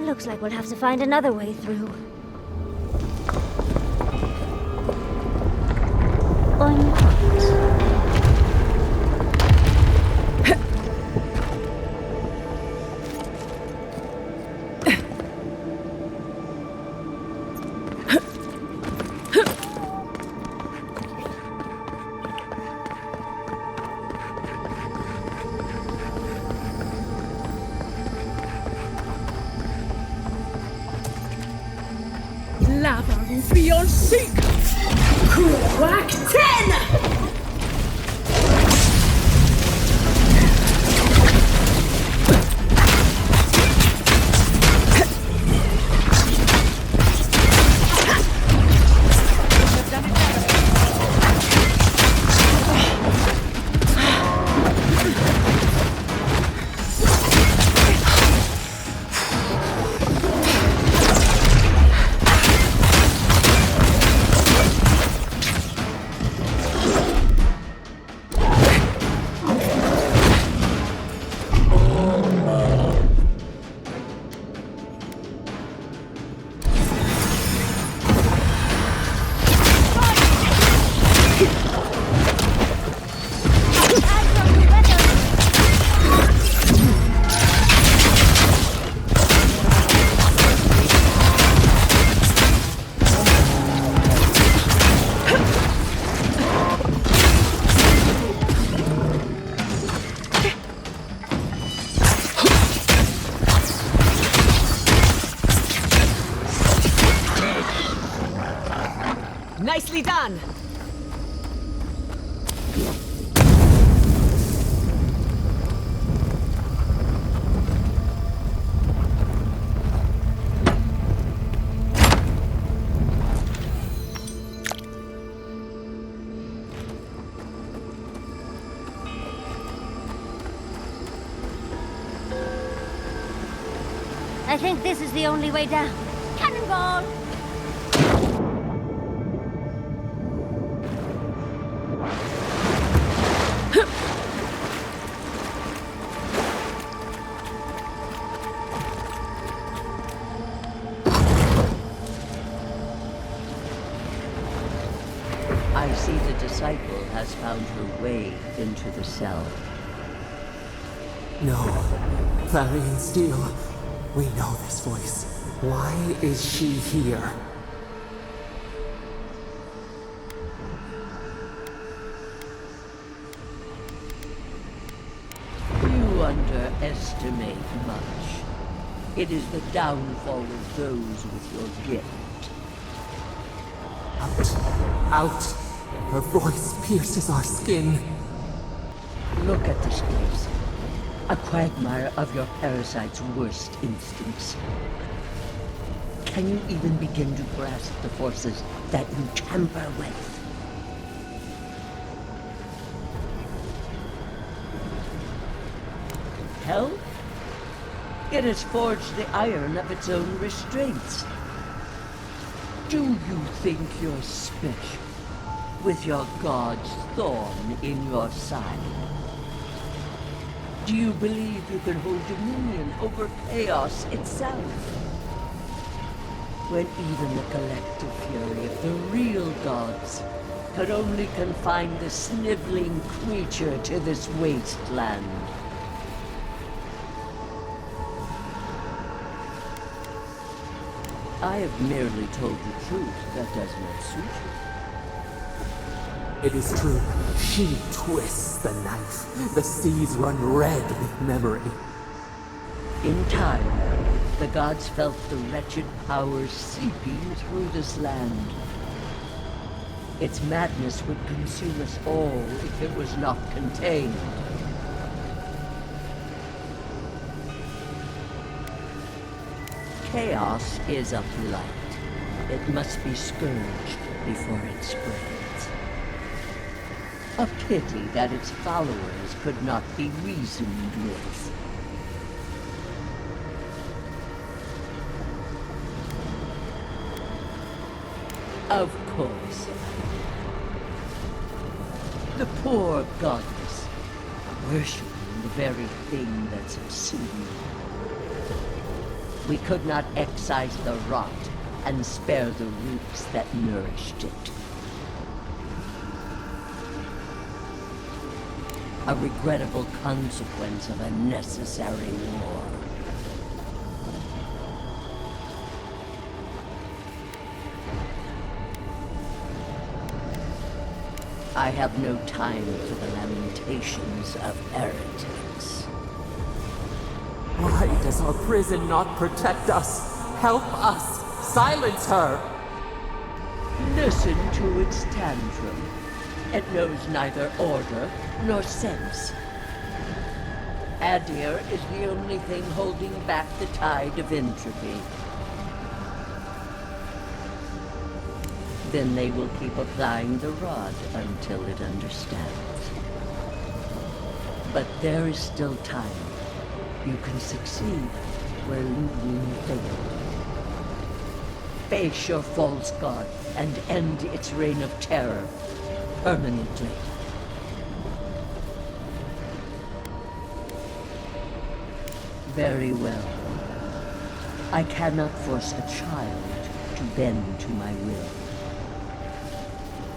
Looks like we'll have to find another way through. Or not. Lava will be your sink! Crack 10! Nicely done! I think this is the only way down. Cannonball! I see the disciple has found her way into the cell. No. Clarion Steel. We know this voice. Why is she here? You underestimate much. It is the downfall of those with your gift. Out. Out. Her voice pierces our skin. Look at this place. A quagmire of your parasite's worst instincts. Can you even begin to grasp the forces that you tamper with? Hell? It has forged the iron of its own restraints. Do you think you're special, with your god's thorn in your side? Do you believe you can hold dominion over chaos itself? When even the collective fury of the real gods could only confine the sniveling creature to this wasteland. I have merely told the truth that does not suit you. It is true. She twists the knife. The seas run red with memory. In time, the gods felt the wretched powers seeping through this land. Its madness would consume us all if it was not contained. Chaos is a blight. It must be scourged before it spreads. A pity that its followers could not be reasoned with. Of course. The poor goddess, worshipping the very thing that's obscene. We could not excise the rot and spare the roots that nourished it. A regrettable consequence of a necessary war. I have no time for the lamentations of heretics. Why does our prison not protect us? Help us! Silence her! Listen to its tantrum. It knows neither order nor sense. Adir is the only thing holding back the tide of entropy. Then they will keep applying the rod until it understands. But there is still time. You can succeed where Ludwig failed. Face your false god and end its reign of terror permanently. Very well. I cannot force a child to bend to my will.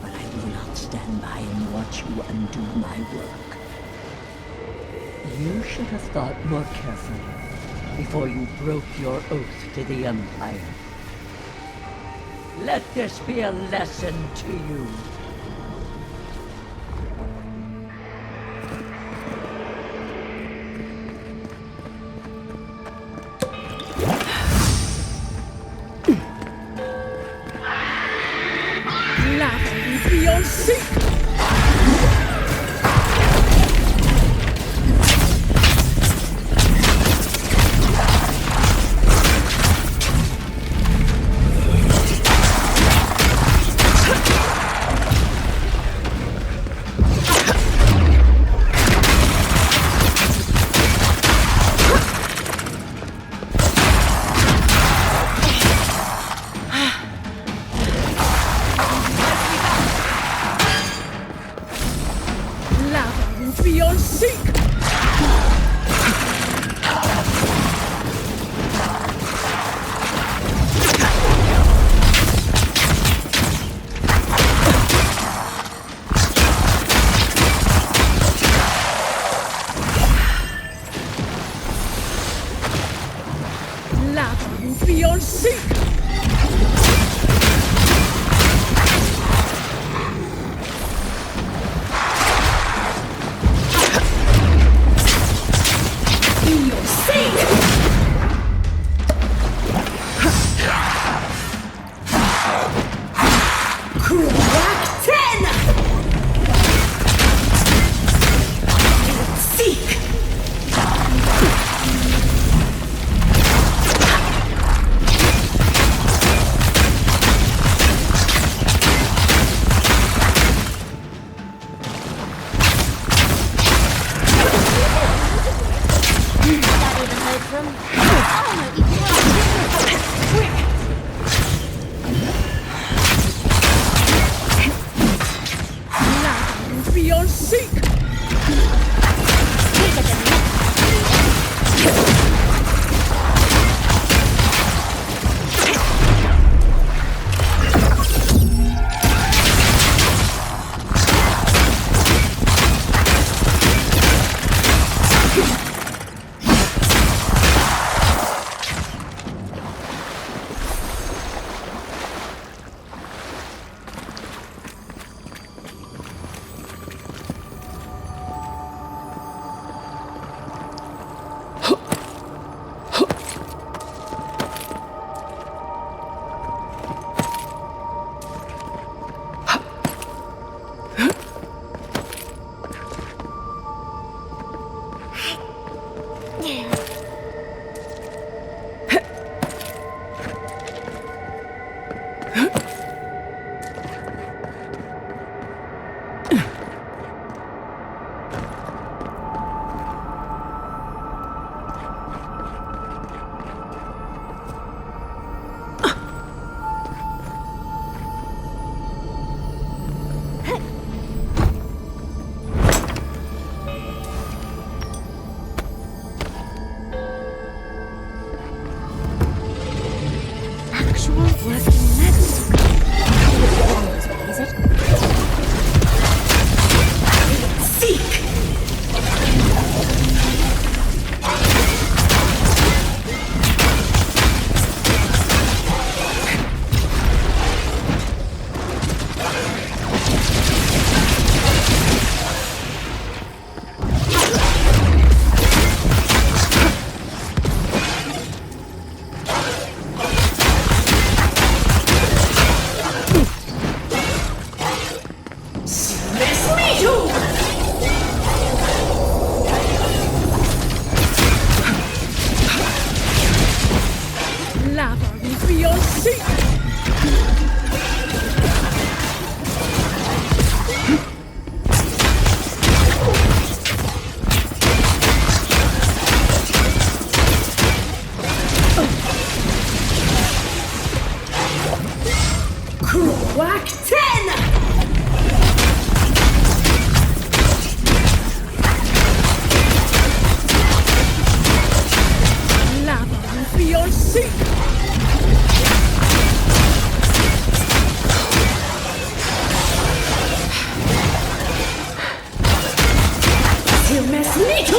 But I will not stand by and watch you undo my work. You should have thought more carefully before you broke your oath to the Empire. Let this be a lesson to you. Lava will be on seek!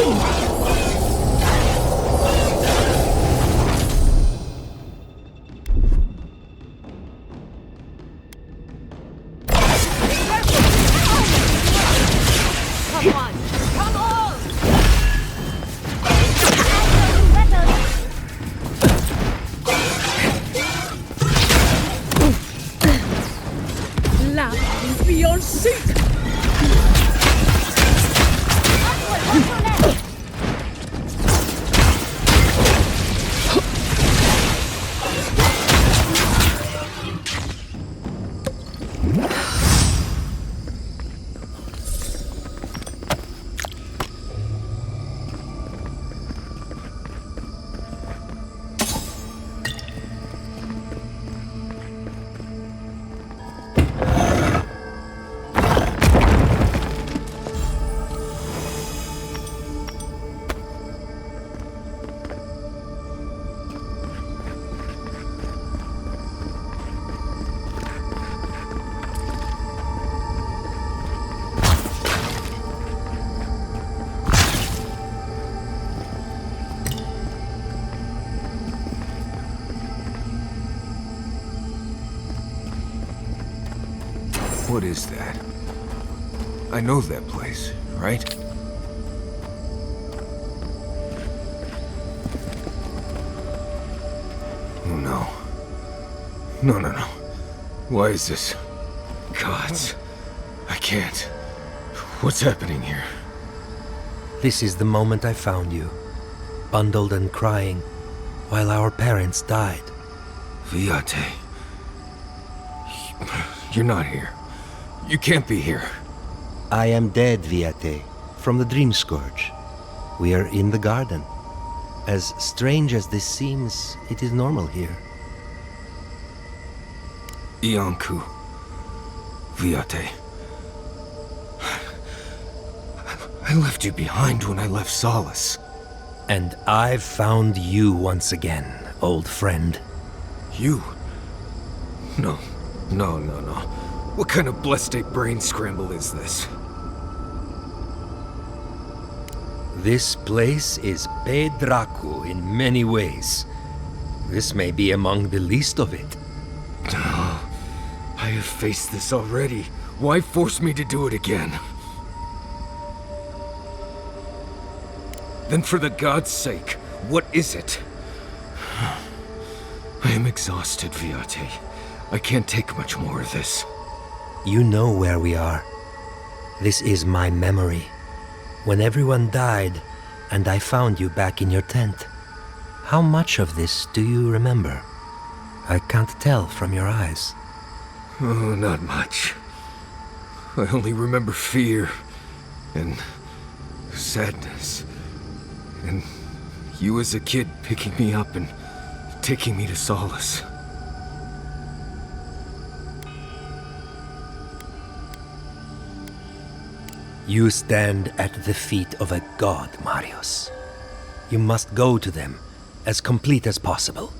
Come on! Come on! Lava is beyond seek! What is that? I know that place, right? Oh no. No. Why is this? Gods. I can't. What's happening here? This is the moment I found you, bundled and crying, while our parents died. Viate. You're not here. You can't be here. I am dead, Viate, from the Dream Scourge. We are in the garden. As strange as this seems, it is normal here. Iancu. Viate. I left you behind when I left Solace. And I've found you once again, old friend. You? No. What kind of blessed brain scramble is this? This place is Pedraku in many ways. This may be among the least of it. I have faced this already. Why force me to do it again? Then for the gods' sake, what is it? I am exhausted, Viate. I can't take much more of this. You know where we are. This is my memory. When everyone died, and I found you back in your tent. How much of this do you remember? I can't tell from your eyes. Oh, not much. I only remember fear, and sadness, and you as a kid picking me up and taking me to Solace. You stand at the feet of a god, Marius. You must go to them, as complete as possible.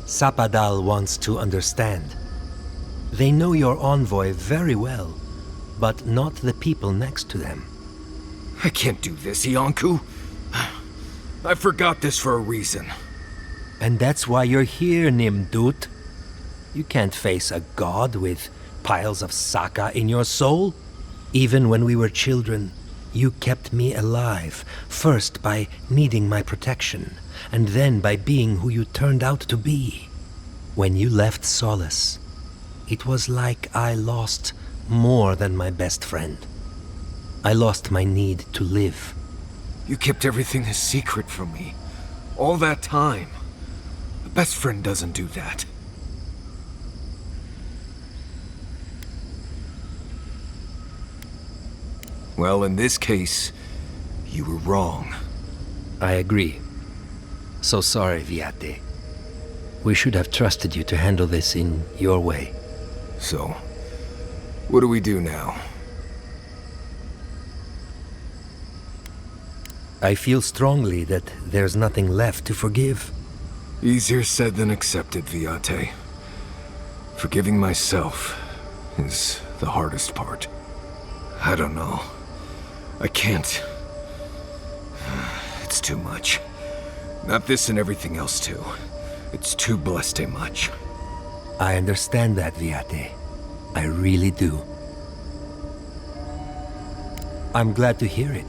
Sapadal wants to understand. They know your envoy very well, but not the people next to them. I can't do this, Iancu. I forgot this for a reason. And that's why you're here, Nimdut. You can't face a god with piles of Saka in your soul. Even when we were children, you kept me alive, first by needing my protection, and then by being who you turned out to be. When you left Solace, it was like I lost more than my best friend. I lost my need to live. You kept everything a secret from me. All that time. A best friend doesn't do that. Well, in this case, you were wrong. I agree. So sorry, Viate. We should have trusted you to handle this in your way. So, what do we do now? I feel strongly that there's nothing left to forgive. Easier said than accepted, Viate. Forgiving myself is the hardest part. I don't know. I can't. It's too much. Not this and everything else too. It's too blessed much. I understand that, Giatta. I really do. I'm glad to hear it.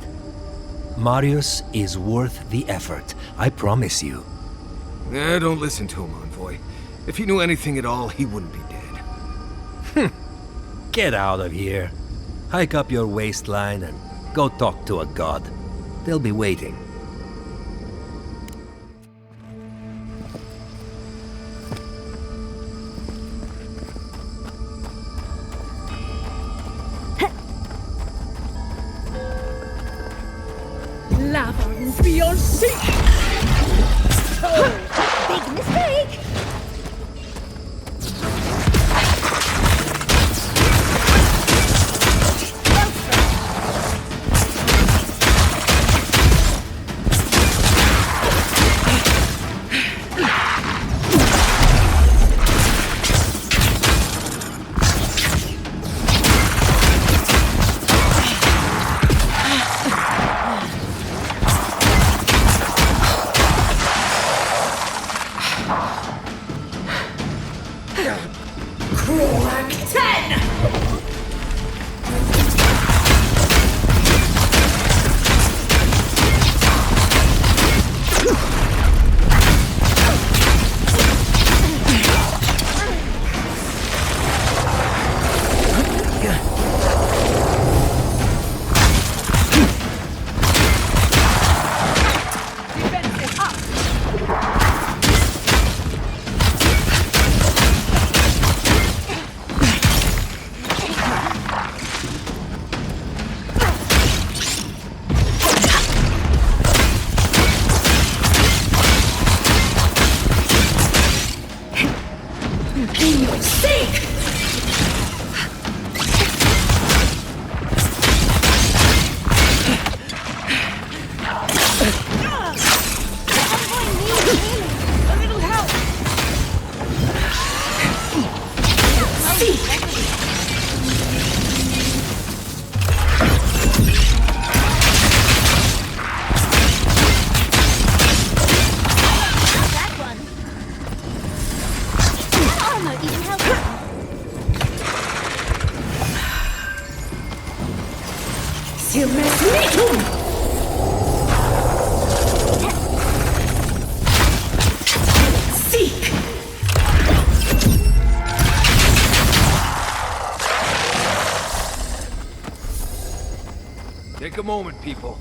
Marius is worth the effort, I promise you. Don't listen to him, Envoy. If he knew anything at all, he wouldn't be dead. Get out of here. Hike up your waistline and go talk to a god. They'll be waiting. Lava beyond seek! Big mistake! Take a moment, people.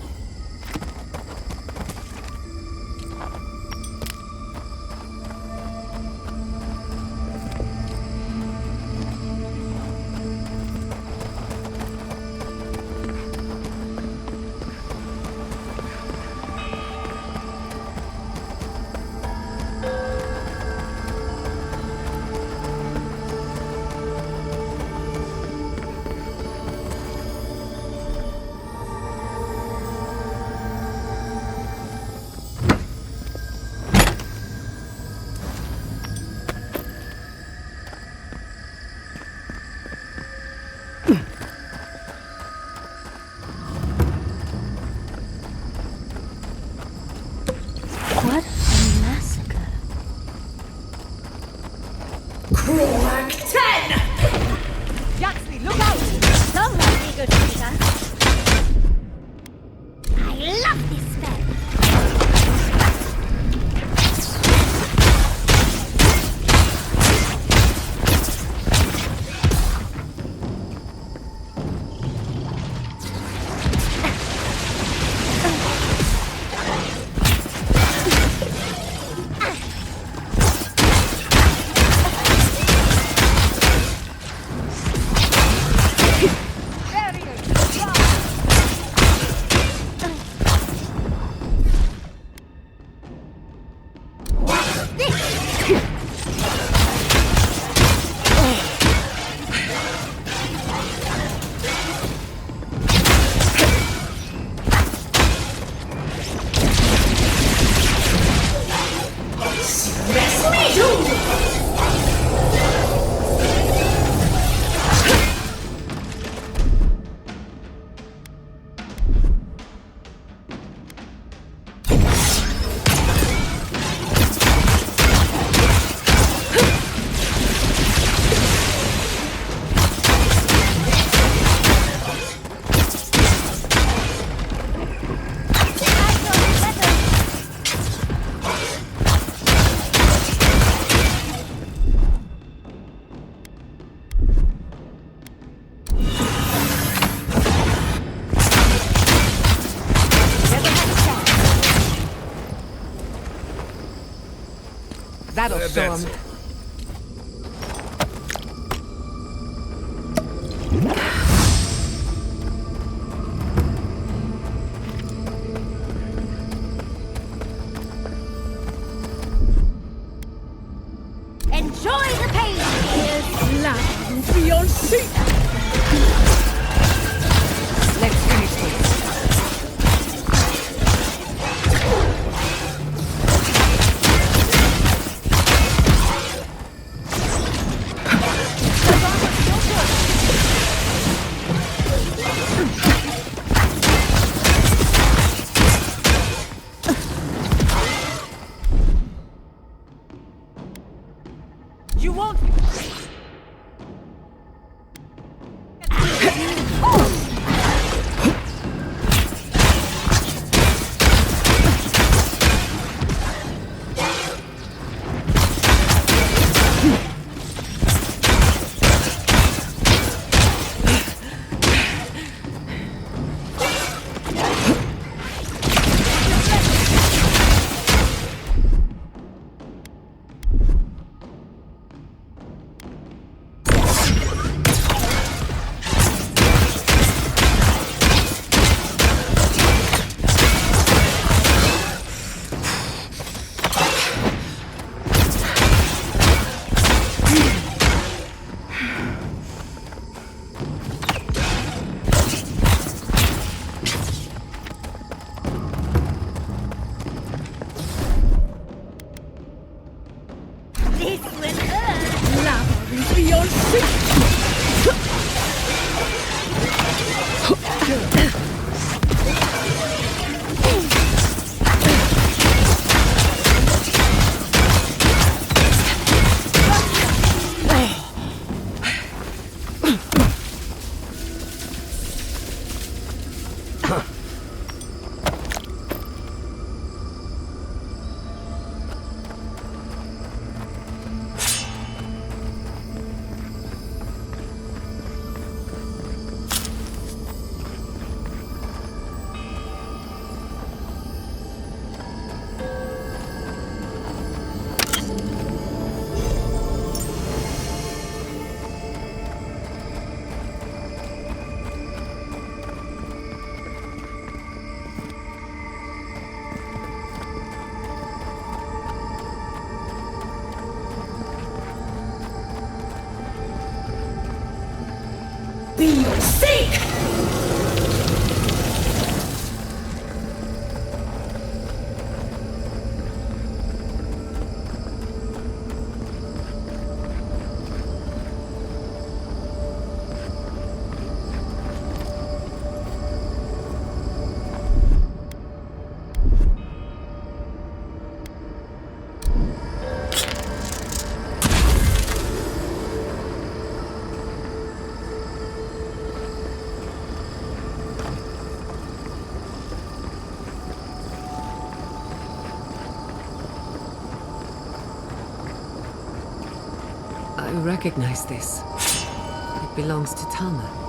That'll show him. Enjoy the pain! Here's lava and beyond sea! Let's finish this. You won't. This will hurt! Lava and beyond sea! Be your sake! I recognize this. It belongs to Tama.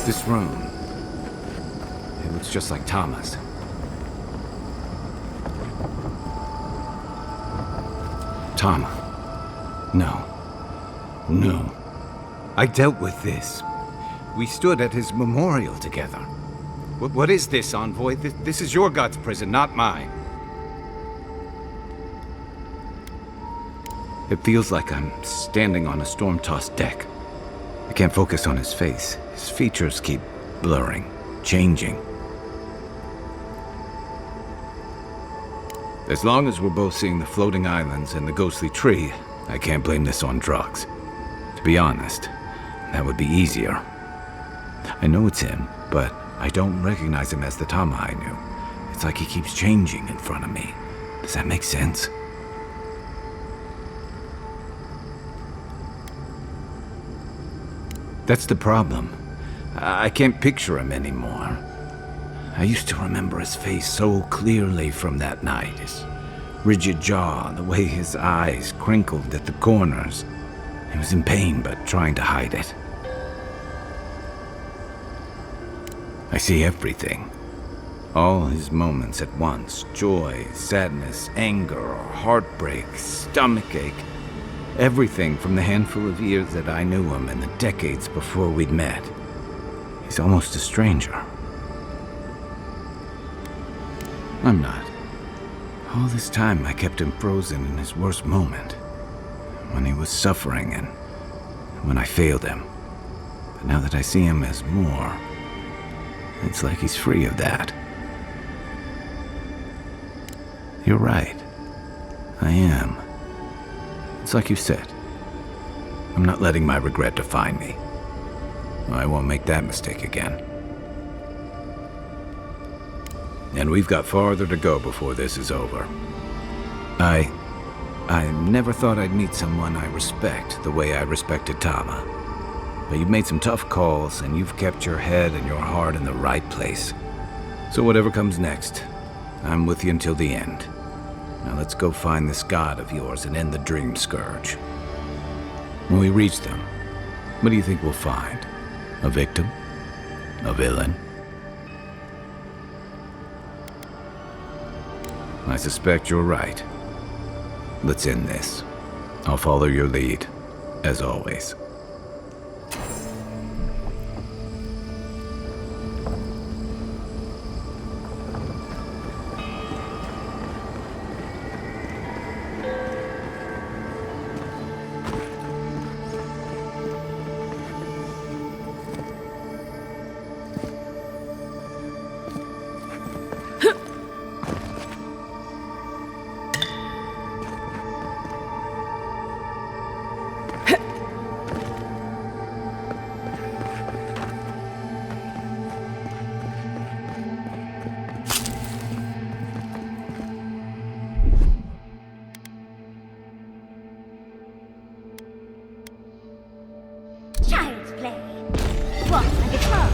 This room, it looks just like Tama's. Tama. No. No. I dealt with this. We stood at his memorial together. What is this, Envoy? This is your god's prison, not mine. It feels like I'm standing on a storm-tossed deck. I can't focus on his face. His features keep blurring, changing. As long as we're both seeing the floating islands and the ghostly tree, I can't blame this on drugs. To be honest, that would be easier. I know it's him, but I don't recognize him as the Tama I knew. It's like he keeps changing in front of me. Does that make sense? That's the problem. I can't picture him anymore. I used to remember his face so clearly from that night. His rigid jaw, the way his eyes crinkled at the corners. He was in pain, but trying to hide it. I see everything. All his moments at once. Joy, sadness, anger, heartbreak, stomachache. Everything from the handful of years that I knew him and the decades before we'd met. He's almost a stranger. I'm not. All this time I kept him frozen in his worst moment. When he was suffering and when I failed him. But now that I see him as more, it's like he's free of that. You're right. I am. It's like you said. I'm not letting my regret define me. I won't make that mistake again. And we've got farther to go before this is over. I never thought I'd meet someone I respect the way I respected Tama. But you've made some tough calls, and you've kept your head and your heart in the right place. So whatever comes next, I'm with you until the end. Now let's go find this god of yours and end the dream scourge. When we reach them, what do you think we'll find? A victim? A villain? I suspect you're right. Let's end this. I'll follow your lead, as always. Child's play. Walk like a frog.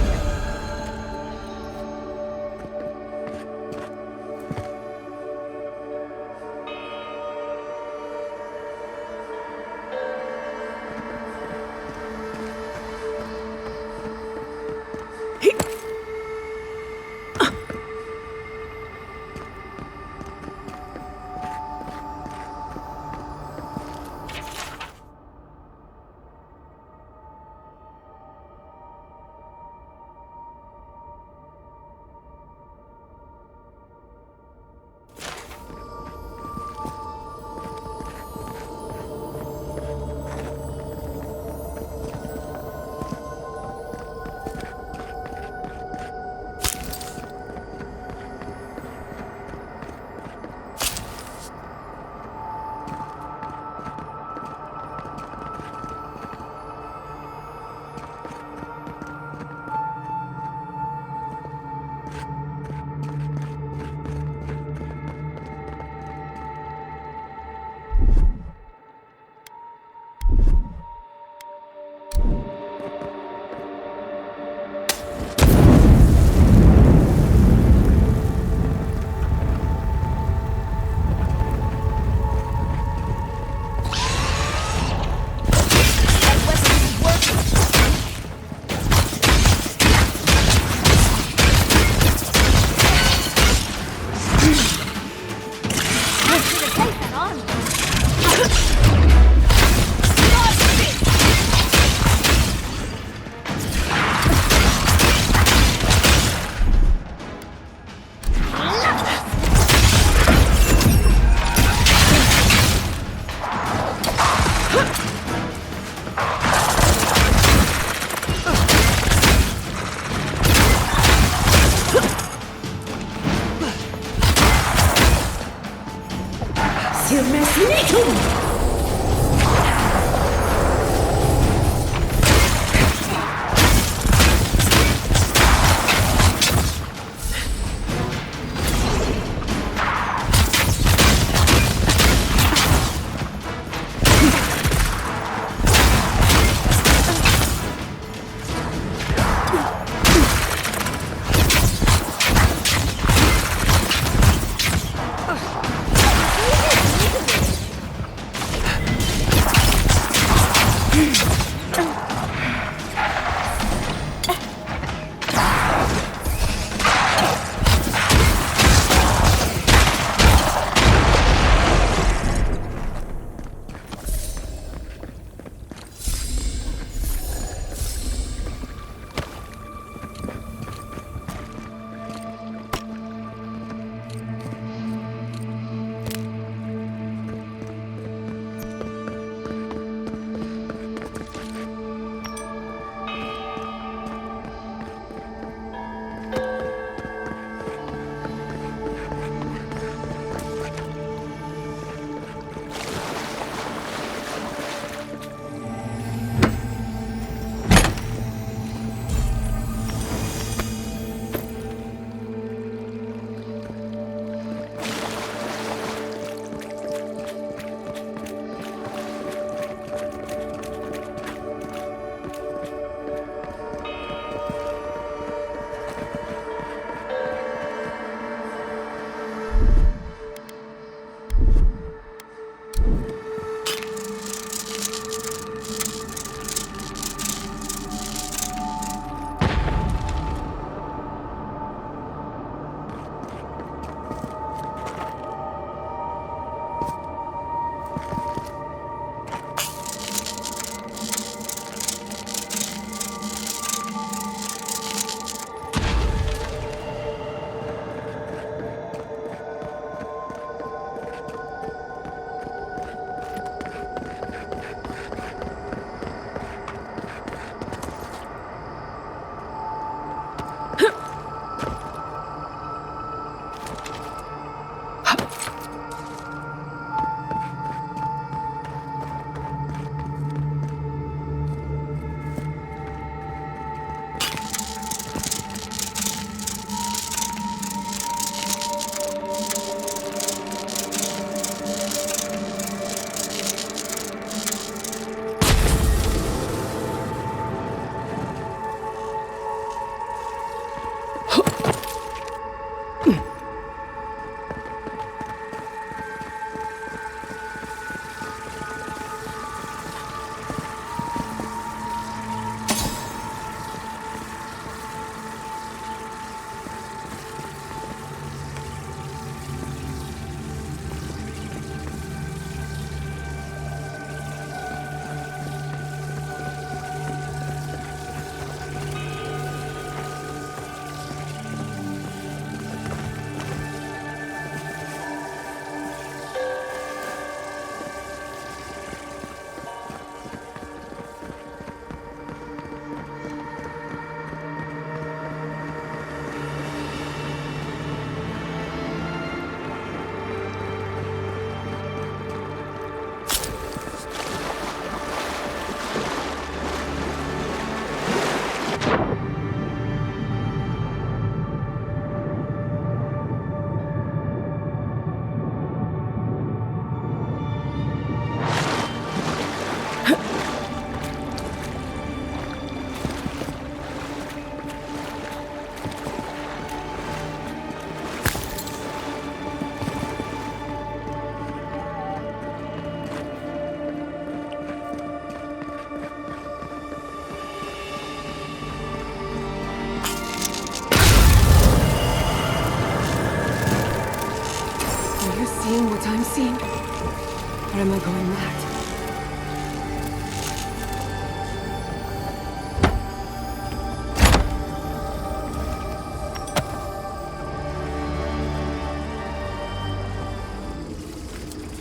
seeing what I'm seeing? Or am I going mad?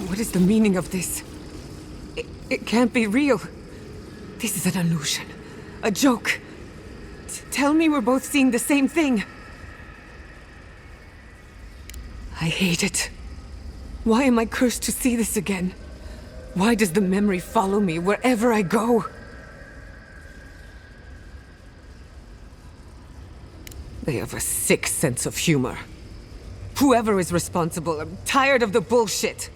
What is the meaning of this? It can't be real. This is an illusion. A joke. Tell me we're both seeing the same thing. I hate it. Why am I cursed to see this again? Why does the memory follow me wherever I go? They have a sick sense of humor. Whoever is responsible, I'm tired of the bullshit.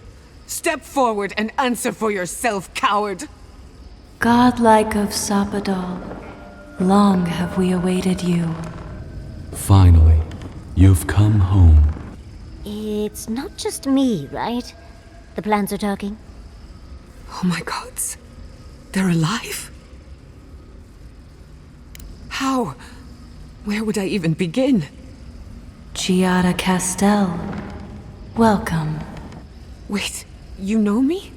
Step forward and answer for yourself, coward! Godlike of Sapadal, long have we awaited you. Finally, you've come home. It's not just me, right? The plants are talking. Oh my gods. They're alive? How? Where would I even begin? Giatta Castel, welcome. Wait, you know me?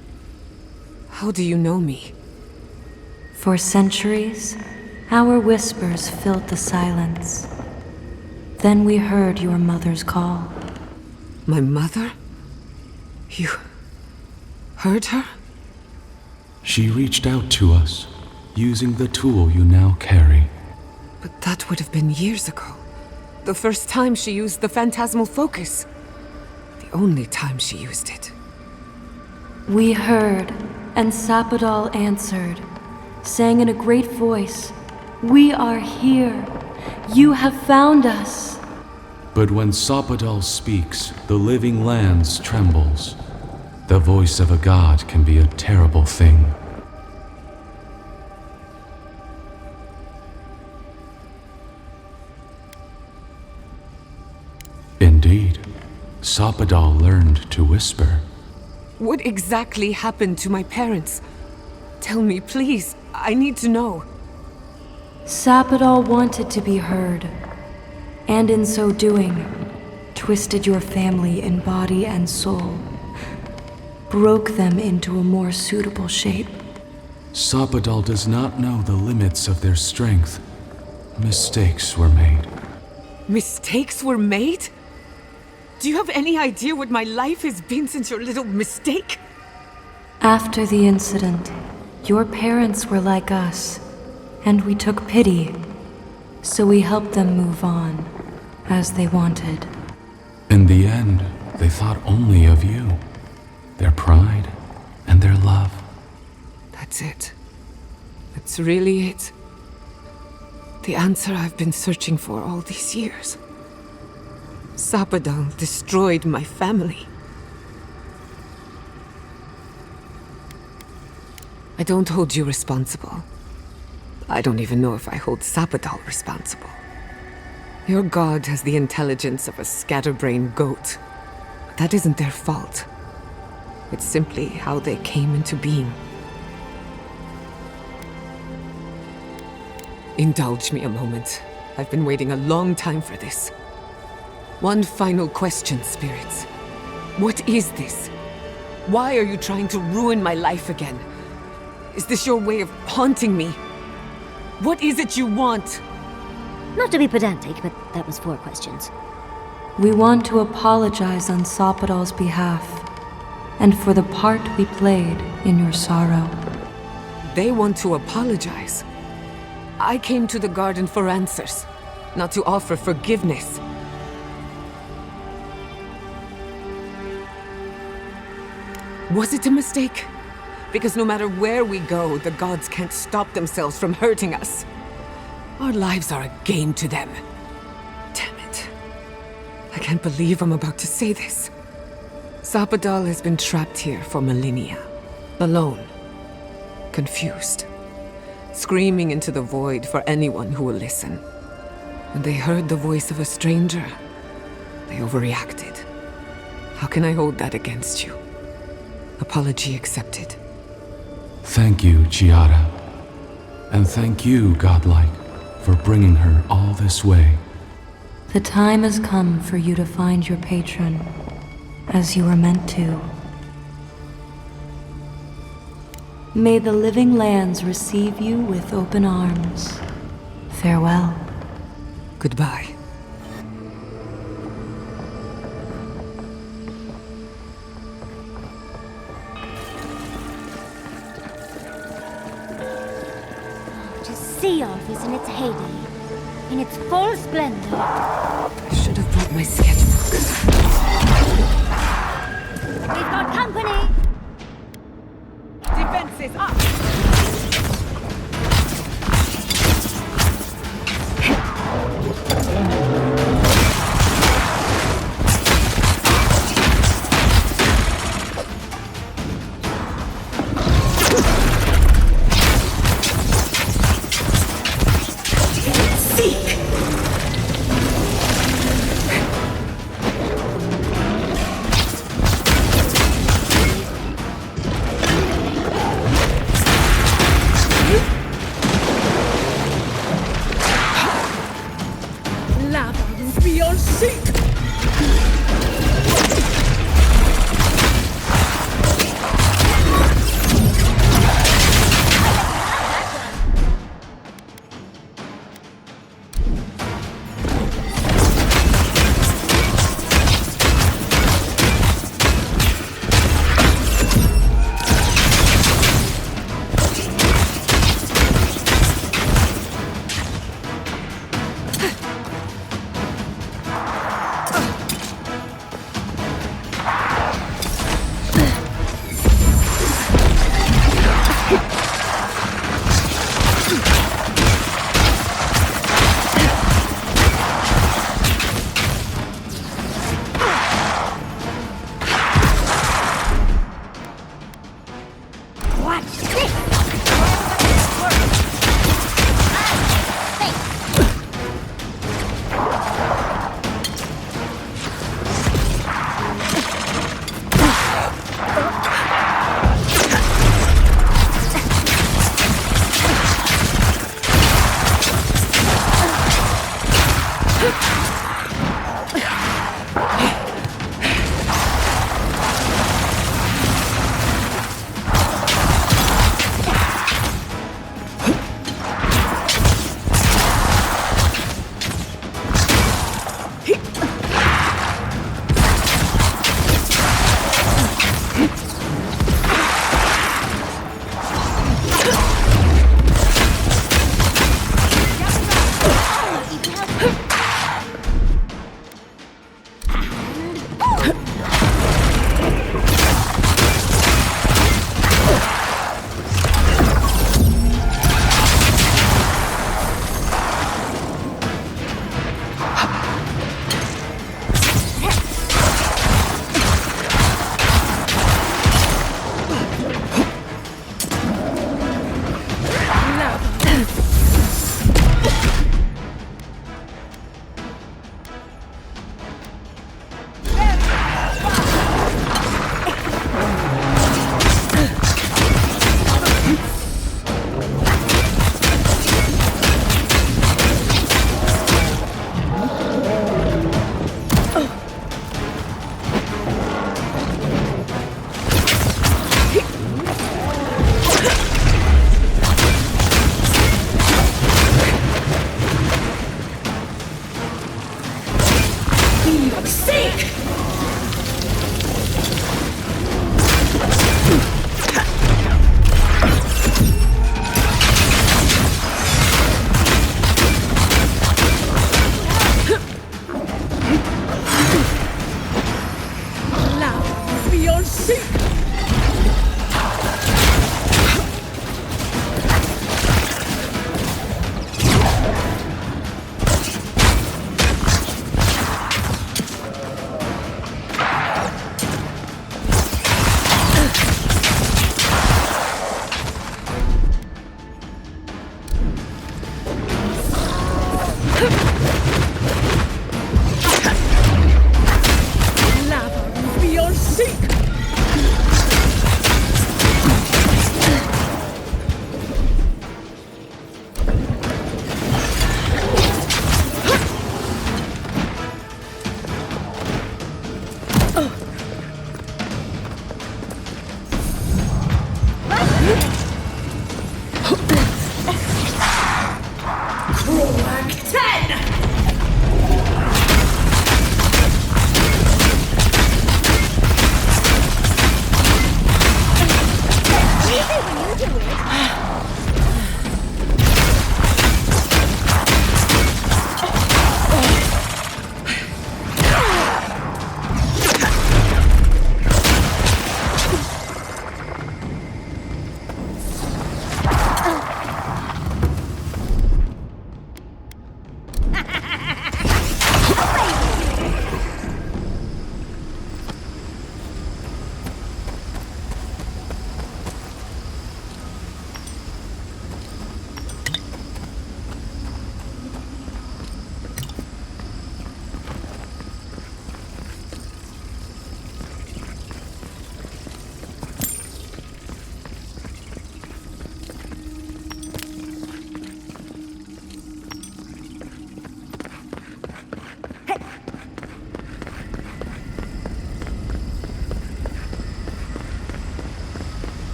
How do you know me? For centuries, our whispers filled the silence. Then we heard your mother's call. My mother? You heard her? She reached out to us, using the tool you now carry. But that would have been years ago. The first time she used the phantasmal focus. The only time she used it. We heard, and Sapadal answered, saying in a great voice, "We are here. You have found us." But when Sapadal speaks, the living lands trembles. The voice of a god can be a terrible thing. Indeed, Sapadal learned to whisper. What exactly happened to my parents? Tell me, please. I need to know. Sapadal wanted to be heard, and in so doing, twisted your family in body and soul, broke them into a more suitable shape. Sapadal does not know the limits of their strength. Mistakes were made. Mistakes were made? Do you have any idea what my life has been since your little mistake? After the incident, your parents were like us, and we took pity, so we helped them move on, as they wanted. In the end, they thought only of you, their pride and their love. That's it. That's really it. The answer I've been searching for all these years. Sapadal destroyed my family. I don't hold you responsible. I don't even know if I hold Sapadal responsible. Your god has the intelligence of a scatterbrained goat. But that isn't their fault. It's simply how they came into being. Indulge me a moment. I've been waiting a long time for this. One final question, spirits. What is this? Why are you trying to ruin my life again? Is this your way of haunting me? What is it you want? Not to be pedantic, but that was 4 questions. We want to apologize on Sapadal's behalf, and for the part we played in your sorrow. They want to apologize. I came to the garden for answers, not to offer forgiveness. Was it a mistake? Because no matter where we go, the gods can't stop themselves from hurting us. Our lives are a game to them. Damn it. I can't believe I'm about to say this. Sapadal has been trapped here for millennia. Alone. Confused. Screaming into the void for anyone who will listen. When they heard the voice of a stranger, they overreacted. How can I hold that against you? Apology accepted. Thank you, Giatta. And thank you, Godlike, for bringing her all this way. The time has come for you to find your patron. as you were meant to. May the living lands receive you with open arms. Farewell. Goodbye. To see Arf is in its heyday, in its full splendor. I should have brought my sketchbook. We've got company! Defenses up! Lava beyond seek!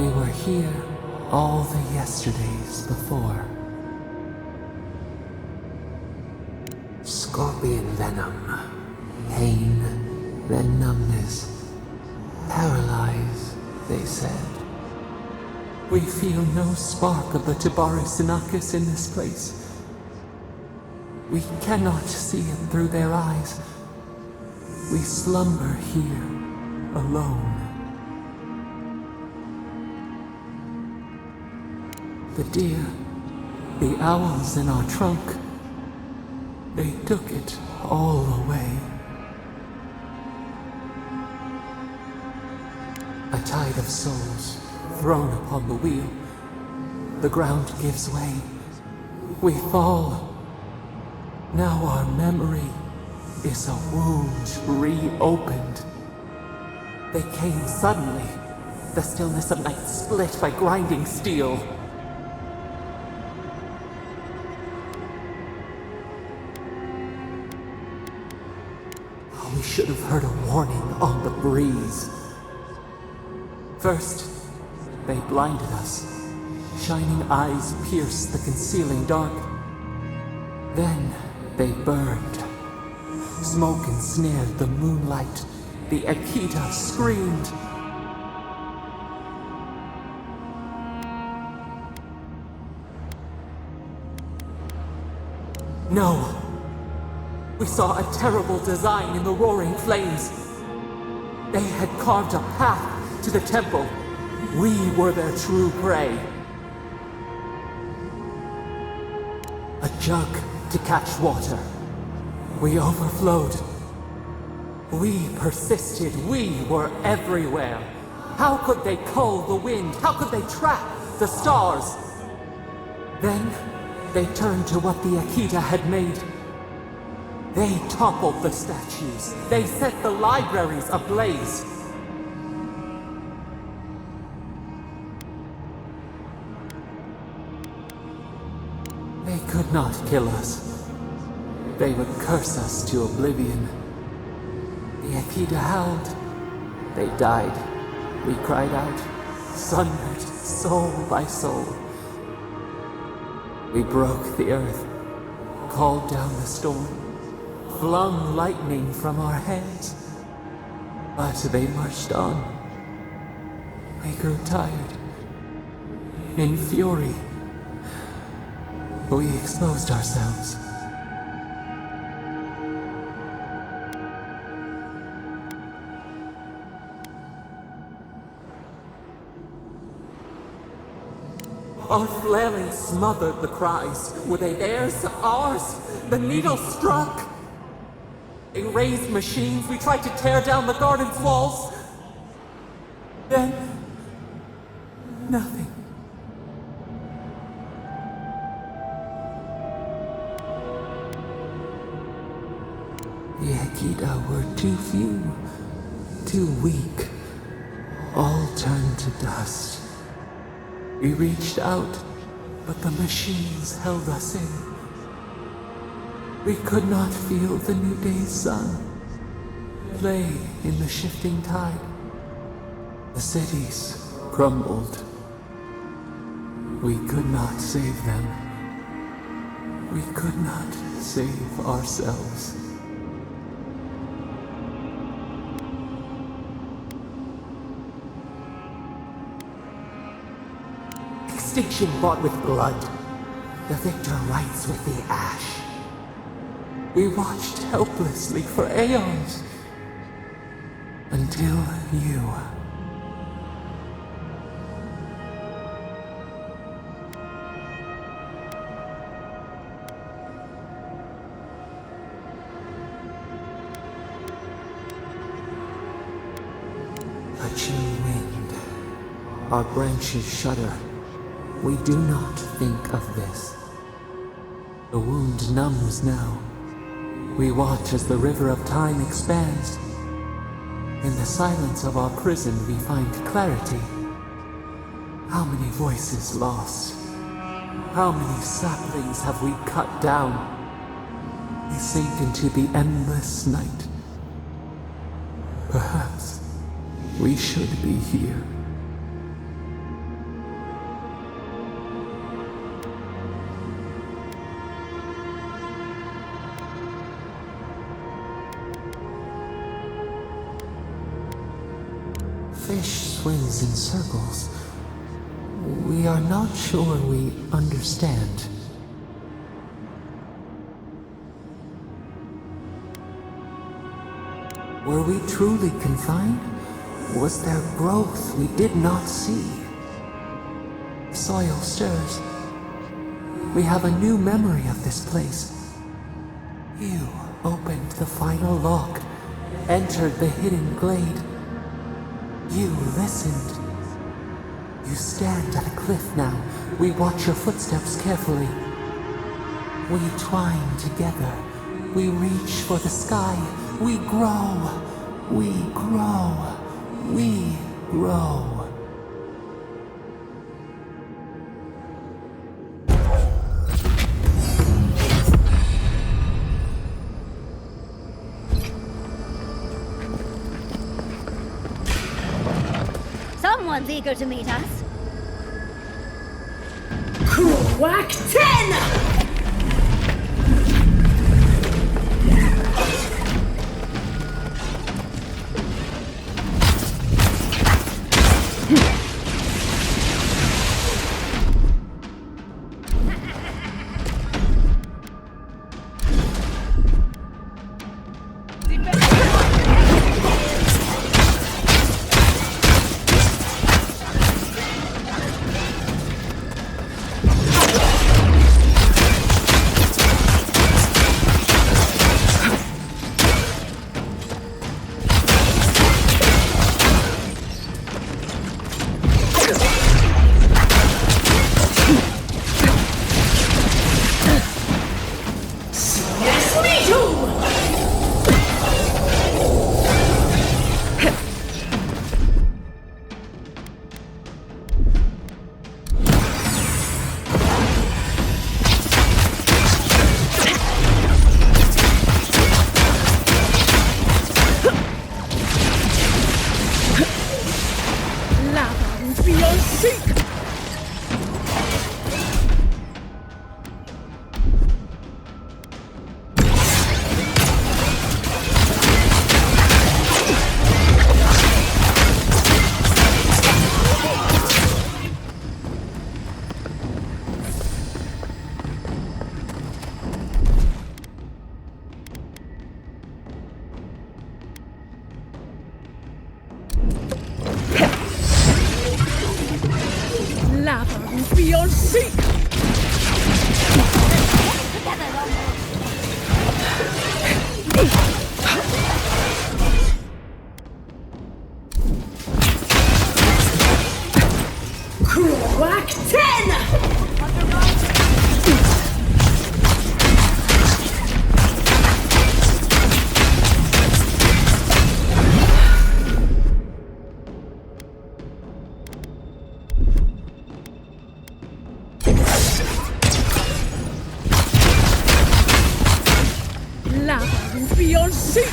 We were here all the yesterdays before. Scorpion venom, pain, then numbness, paralyze, they said. We feel no spark of the Tibaris Inachus in this place. We cannot see it through their eyes. We slumber here, alone. The deer, the owls in our trunk, they took it all away. A tide of souls thrown upon the wheel. The ground gives way. We fall. Now our memory is a wound reopened. They came suddenly. The stillness of night split by grinding steel. We should have heard a warning on the breeze. First, they blinded us. Shining eyes pierced the concealing dark. Then they burned. Smoke ensnared the moonlight. The Akita screamed. No. We saw a terrible design in the roaring flames. They had carved a path to the temple. We were their true prey. A jug to catch water. We overflowed. We persisted. We were everywhere. How could they cull the wind? How could they trap the stars? Then they turned to what the Akita had made. They toppled the statues. They set the libraries ablaze. They could not kill us. They would curse us to oblivion. The Akita howled. They died. We cried out, sundered soul by soul. We broke the earth, called down the storm, flung lightning from our hands. But they marched on. We grew tired. In fury, we exposed ourselves. Our flailing smothered the cries. Were they theirs? Ours? The needle struck. They raised machines. We tried to tear down the garden's walls. Then, nothing. The Akita were too few, too weak. All turned to dust. We reached out, but the machines held us in. We could not feel the new day's sun play in the shifting tide. The cities crumbled. We could not save them. We could not save ourselves. Extinction bought with blood. The victor rights with the ash. We watched helplessly for aeons. Until you. A chill wind. Our branches shudder. We do not think of this. The wound numbs now. We watch as the river of time expands. In the silence of our prison we find clarity. How many voices lost? How many saplings have we cut down? We sink into the endless night. Perhaps we should be here. fish swims in circles. We are not sure we understand. Were we truly confined? Was there growth we did not see? Soil stirs. We have a new memory of this place. You opened the final lock, entered the hidden glade. You listened. You stand at a cliff now. We watch your footsteps carefully. We twine together. We reach for the sky. We grow. We grow. We grow. Someone's eager to meet us. Whack 10! Beyond seek! Crack 10! Beyond seek!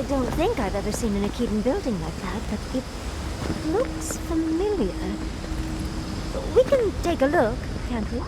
don't think I've ever seen an Akedan building like that, but it looks familiar. We can take a look, can't we?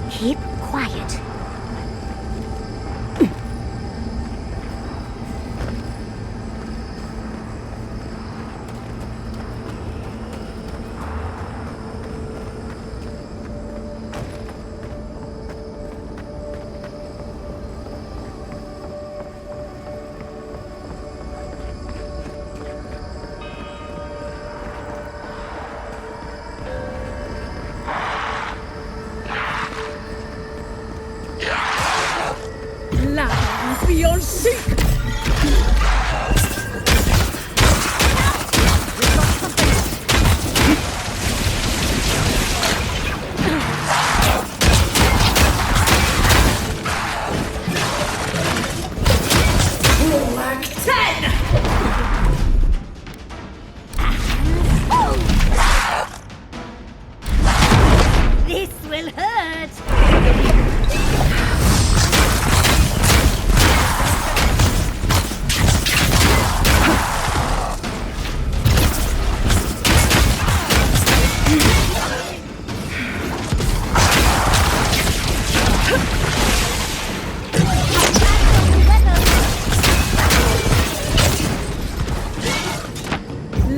Keep quiet. Beyond seek! Black 10! This will hurt!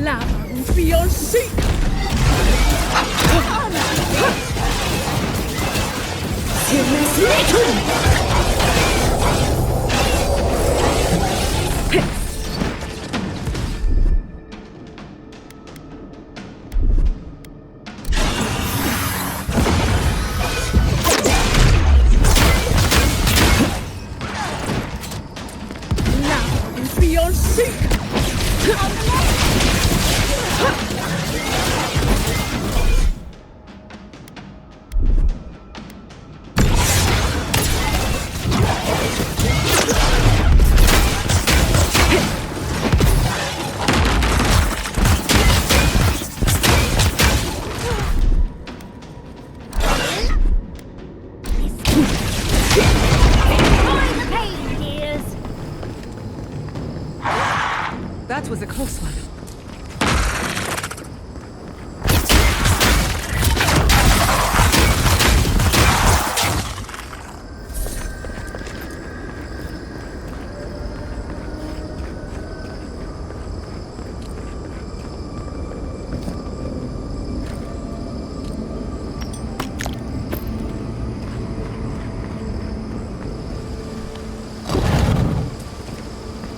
Lava beyond seek! Lava beyond seek! That was a close one.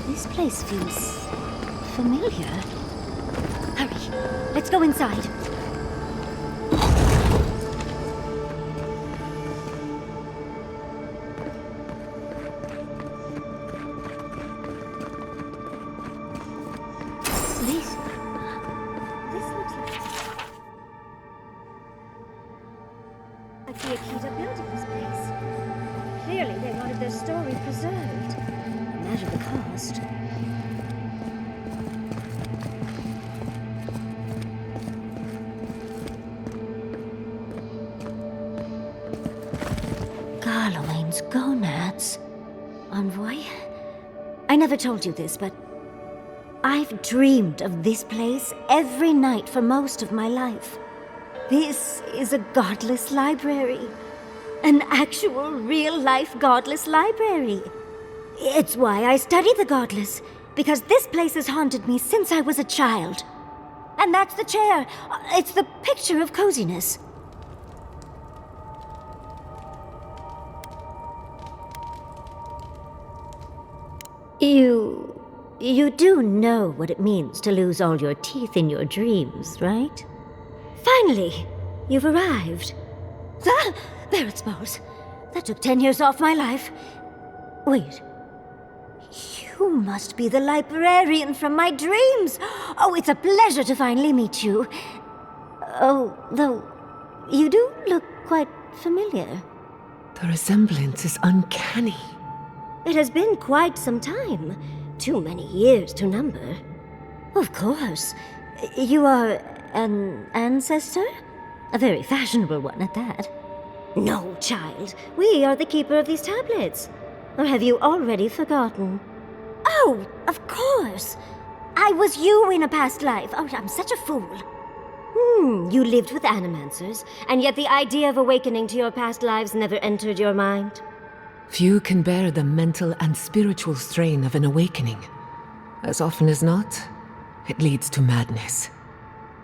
This place feels familiar. Hurry, let's go inside. This looks like the Akita building this place. Clearly they wanted their story preserved. Imagine the cost. Garlowain's gonads. Envoy? I never told you this, but I've dreamed of this place every night for most of my life. This is a godless library. An actual, real-life godless library. It's why I study the godless, because this place has haunted me since I was a child. And that's the chair. It's the picture of coziness. You do know what it means to lose all your teeth in your dreams, right? Finally, you've arrived. Ah, there it's balls. That took 10 years off my life. Wait. You must be the librarian from my dreams. Oh, it's a pleasure to finally meet you. Oh, though, you do look quite familiar. The resemblance is uncanny. It has been quite some time. Too many years to number. Of course. You are an ancestor? A very fashionable one at that. No, child. We are the keeper of these tablets. Or have you already forgotten? Oh, of course. I was you in a past life. Oh, I'm such a fool. You lived with animancers, and yet the idea of awakening to your past lives never entered your mind. Few can bear the mental and spiritual strain of an awakening. As often as not, it leads to madness.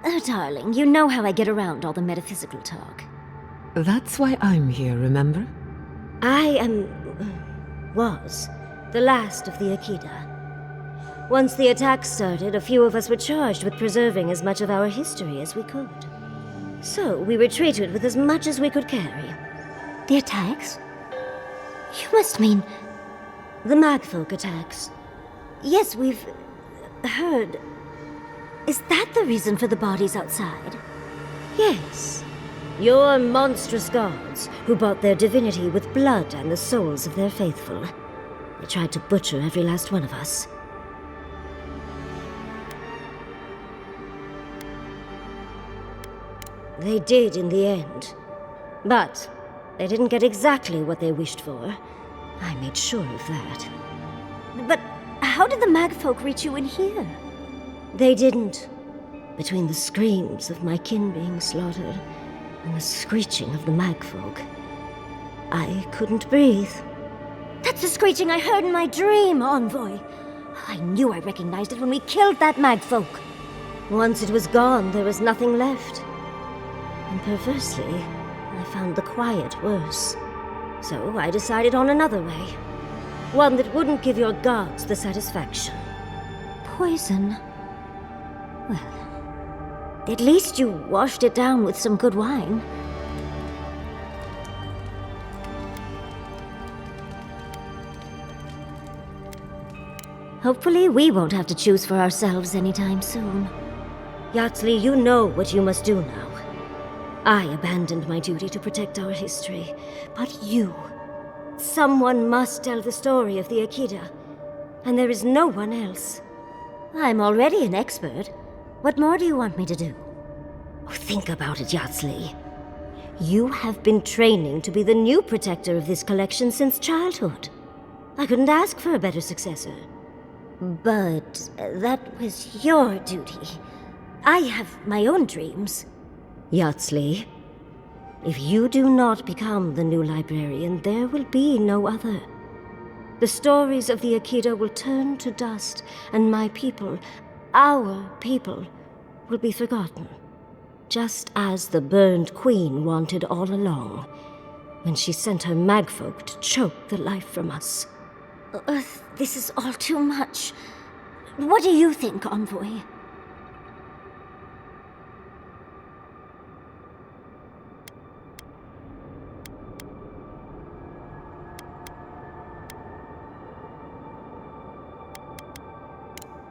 Oh, darling, you know how I get around all the metaphysical talk. That's why I'm here, remember? I was the last of the Akita. Once the attacks started, a few of us were charged with preserving as much of our history as we could. So we retreated with as much as we could carry. The attacks? You must mean the Magfolk attacks. Yes, we've heard. Is that the reason for the bodies outside? Yes. Your monstrous gods, who bought their divinity with blood and the souls of their faithful. They tried to butcher every last one of us. They did in the end. But they didn't get exactly what they wished for. I made sure of that. But how did the Magfolk reach you in here? They didn't. Between the screams of my kin being slaughtered and the screeching of the Magfolk, I couldn't breathe. That's the screeching I heard in my dream, Envoy. I knew I recognized it when we killed that Magfolk. Once it was gone, there was nothing left. And perversely, I found the quiet worse. So I decided on another way. One that wouldn't give your gods the satisfaction. Poison. Well, at least you washed it down with some good wine. Hopefully we won't have to choose for ourselves anytime soon. Yatzli, you know what you must do now. I abandoned my duty to protect our history, but you... Someone must tell the story of the Akita, and there is no one else. I'm already an expert. What more do you want me to do? Oh, think about it, Yatzli. You have been training to be the new protector of this collection since childhood. I couldn't ask for a better successor. But that was your duty. I have my own dreams. Yatzli, if you do not become the new librarian, there will be no other. The stories of the Akita will turn to dust, and my people, our people, will be forgotten. Just as the burned queen wanted all along, when she sent her magfolk to choke the life from us. This is all too much. What do you think, Envoy?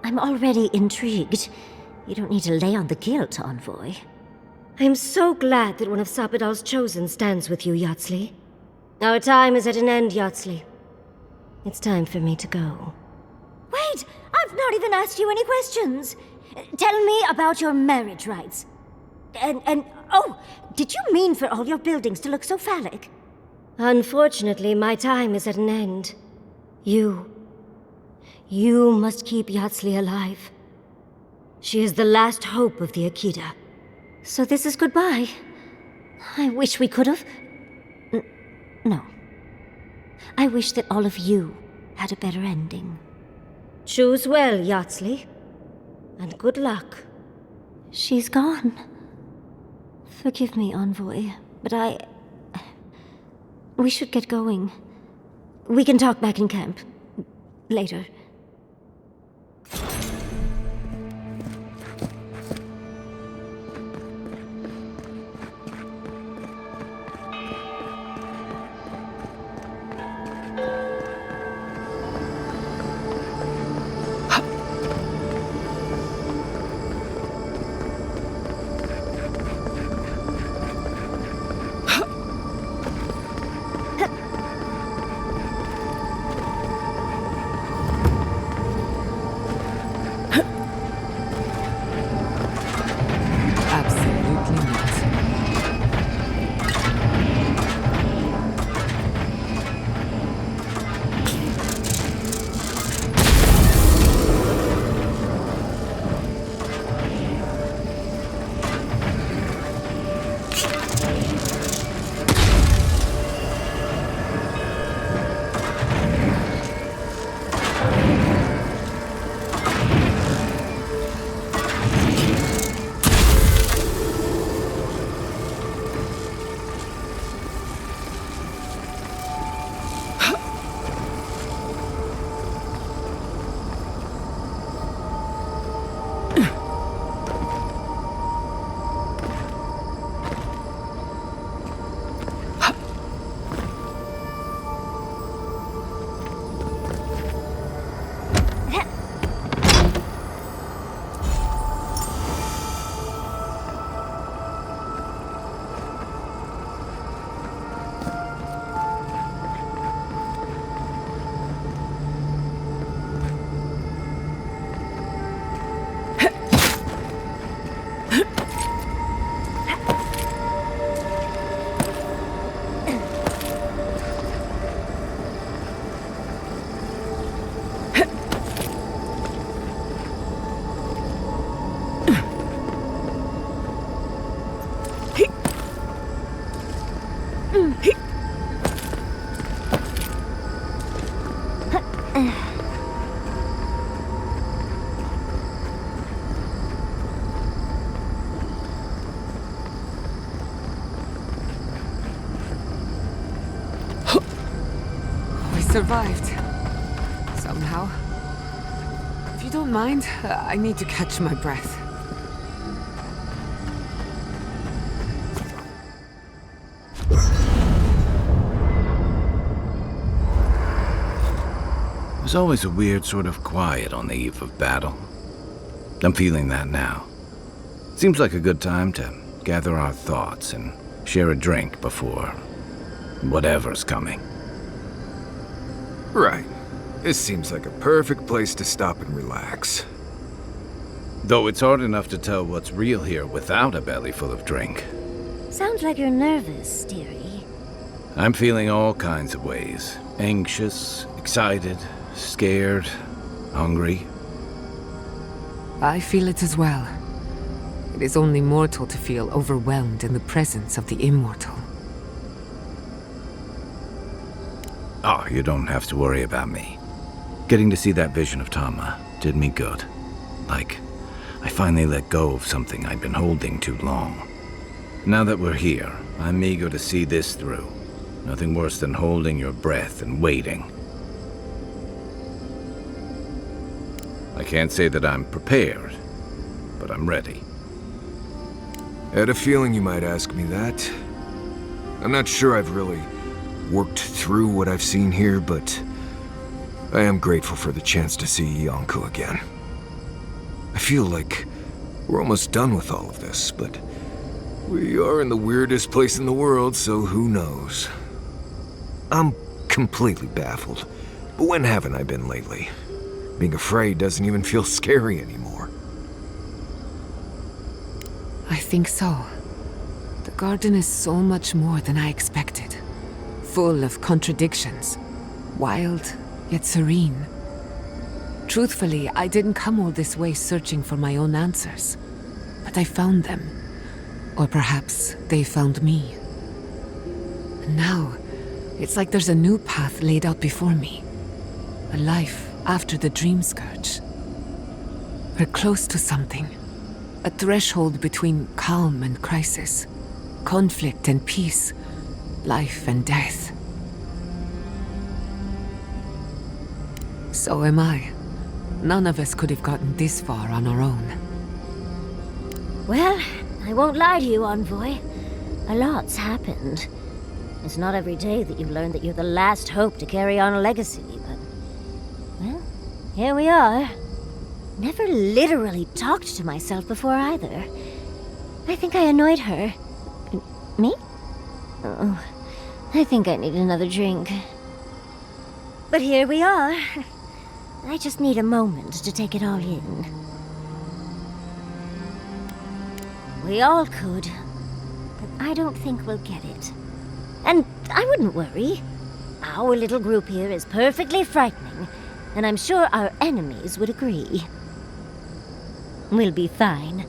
I'm already intrigued. You don't need to lay on the guilt, Envoy. I'm so glad that one of Sapadal's chosen stands with you, Yatzli. Our time is at an end, Yatzli. It's time for me to go. Wait! I've not even asked you any questions! Tell me about your marriage rites. Oh, did you mean for all your buildings to look so phallic? Unfortunately, my time is at an end. You must keep Yatzli alive. She is the last hope of the Akita. So this is goodbye. I wish we could have... No. I wish that all of you had a better ending. Choose well, Yatzli. And good luck. She's gone. Forgive me, Envoy, but we should get going. We can talk back in camp. Later. Survived. Somehow. If you don't mind, I need to catch my breath. There's always a weird sort of quiet on the eve of battle. I'm feeling that now. Seems like a good time to gather our thoughts and share a drink before whatever's coming. Right. This seems like a perfect place to stop and relax. Though it's hard enough to tell what's real here without a belly full of drink. Sounds like you're nervous, dearie. I'm feeling all kinds of ways. Anxious, excited, scared, hungry. I feel it as well. It is only mortal to feel overwhelmed in the presence of the immortal. Oh, you don't have to worry about me. Getting to see that vision of Tama did me good. Like, I finally let go of something I'd been holding too long. Now that we're here, I'm eager to see this through. Nothing worse than holding your breath and waiting. I can't say that I'm prepared, but I'm ready. I had a feeling you might ask me that. I'm not sure I've really worked through what I've seen here, but I am grateful for the chance to see Yonko again. I feel like we're almost done with all of this, but we are in the weirdest place in the world, so who knows? I'm completely baffled, but when haven't I been lately? Being afraid doesn't even feel scary anymore. I think so. The garden is so much more than I expected. Full of contradictions. Wild, yet serene. Truthfully, I didn't come all this way searching for my own answers. But I found them. Or perhaps they found me. And now, it's like there's a new path laid out before me. A life after the dream scourge. We're close to something. A threshold between calm and crisis. Conflict and peace. Life and death. So am I. None of us could have gotten this far on our own. Well, I won't lie to you, Envoy. A lot's happened. It's not every day that you learn that you're the last hope to carry on a legacy, but... well, here we are. Never literally talked to myself before either. I think I annoyed her. Me? Oh, I think I need another drink. But here we are. I just need a moment to take it all in. We all could, but I don't think we'll get it. And I wouldn't worry. Our little group here is perfectly frightening, and I'm sure our enemies would agree. We'll be fine.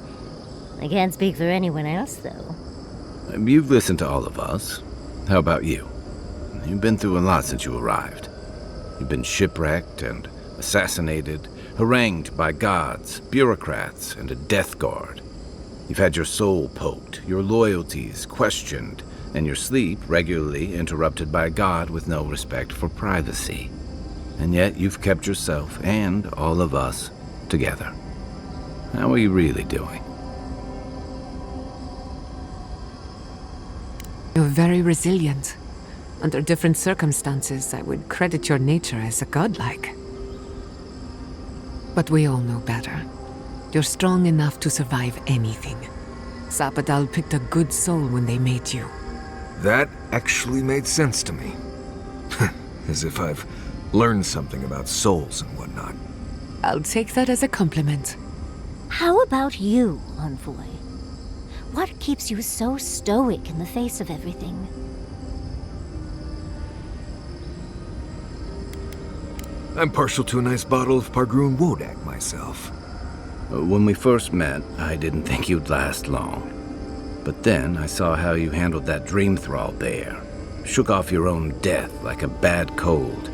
I can't speak for anyone else, though. You've listened to all of us. How about you? You've been through a lot since you arrived. You've been shipwrecked and assassinated, harangued by gods, bureaucrats, and a death guard. You've had your soul poked, your loyalties questioned, and your sleep regularly interrupted by a god with no respect for privacy. And yet you've kept yourself and all of us together. How are you really doing? You're very resilient. Under different circumstances, I would credit your nature as a godlike. But we all know better. You're strong enough to survive anything. Sapadal picked a good soul when they made you. That actually made sense to me. As if I've learned something about souls and whatnot. I'll take that as a compliment. How about you, Envoy? What keeps you so stoic in the face of everything? I'm partial to a nice bottle of Pargroon Wodak myself. When we first met, I didn't think you'd last long. But then I saw how you handled that dream thrall bear. Shook off your own death like a bad cold.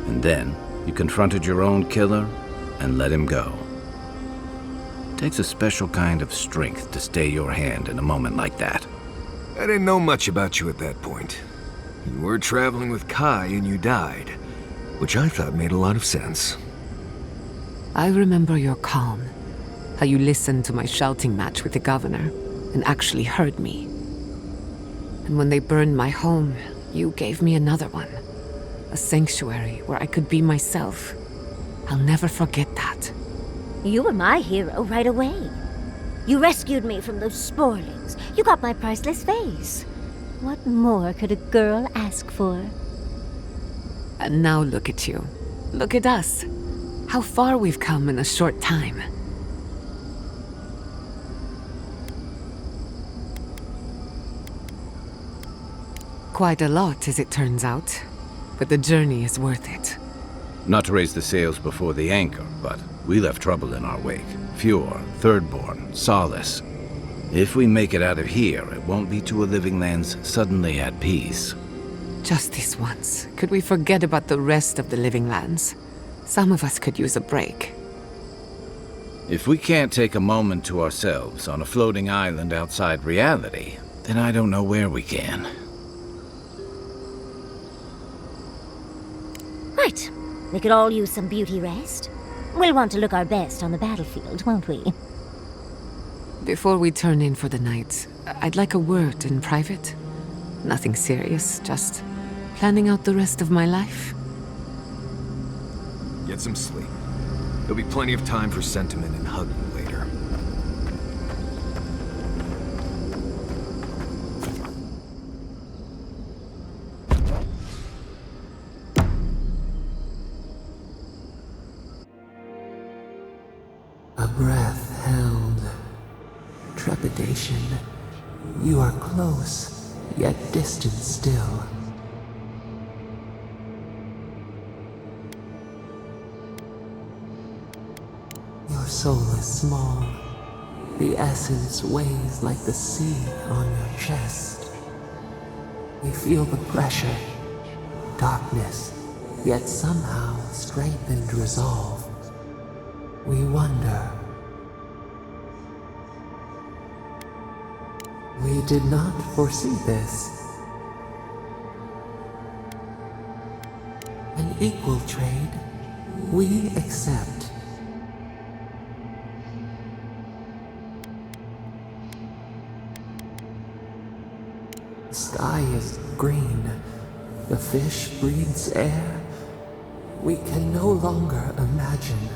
And then you confronted your own killer and let him go. It takes a special kind of strength to stay your hand in a moment like that. I didn't know much about you at that point. You were traveling with Kai and you died, which I thought made a lot of sense. I remember your calm. How you listened to my shouting match with the governor and actually heard me. And when they burned my home, you gave me another one. A sanctuary where I could be myself. I'll never forget that. You were my hero right away. You rescued me from those sporelings. You got my priceless vase. What more could a girl ask for? And now look at you. Look at us. How far we've come in a short time. Quite a lot, as it turns out. But the journey is worth it. Not to raise the sails before the anchor, but we left trouble in our wake. Fjord, Thirdborn, Solace. If we make it out of here, it won't be to a living lands suddenly at peace. Just this once. Could we forget about the rest of the living lands? Some of us could use a break. If we can't take a moment to ourselves on a floating island outside reality, then I don't know where we can. Right. We could all use some beauty rest. We'll want to look our best on the battlefield, won't we? Before we turn in for the night, I'd like a word in private. Nothing serious, just planning out the rest of my life. Get some sleep. There'll be plenty of time for sentiment and hugging later. A breath held. Trepidation. You are close, yet distant still. Your soul is small. The essence weighs like the sea on your chest. We feel the pressure, darkness, yet somehow strengthened resolve. We wonder. We did not foresee this. An equal trade, we accept. The sky is green. The fish breathes air. We can no longer imagine.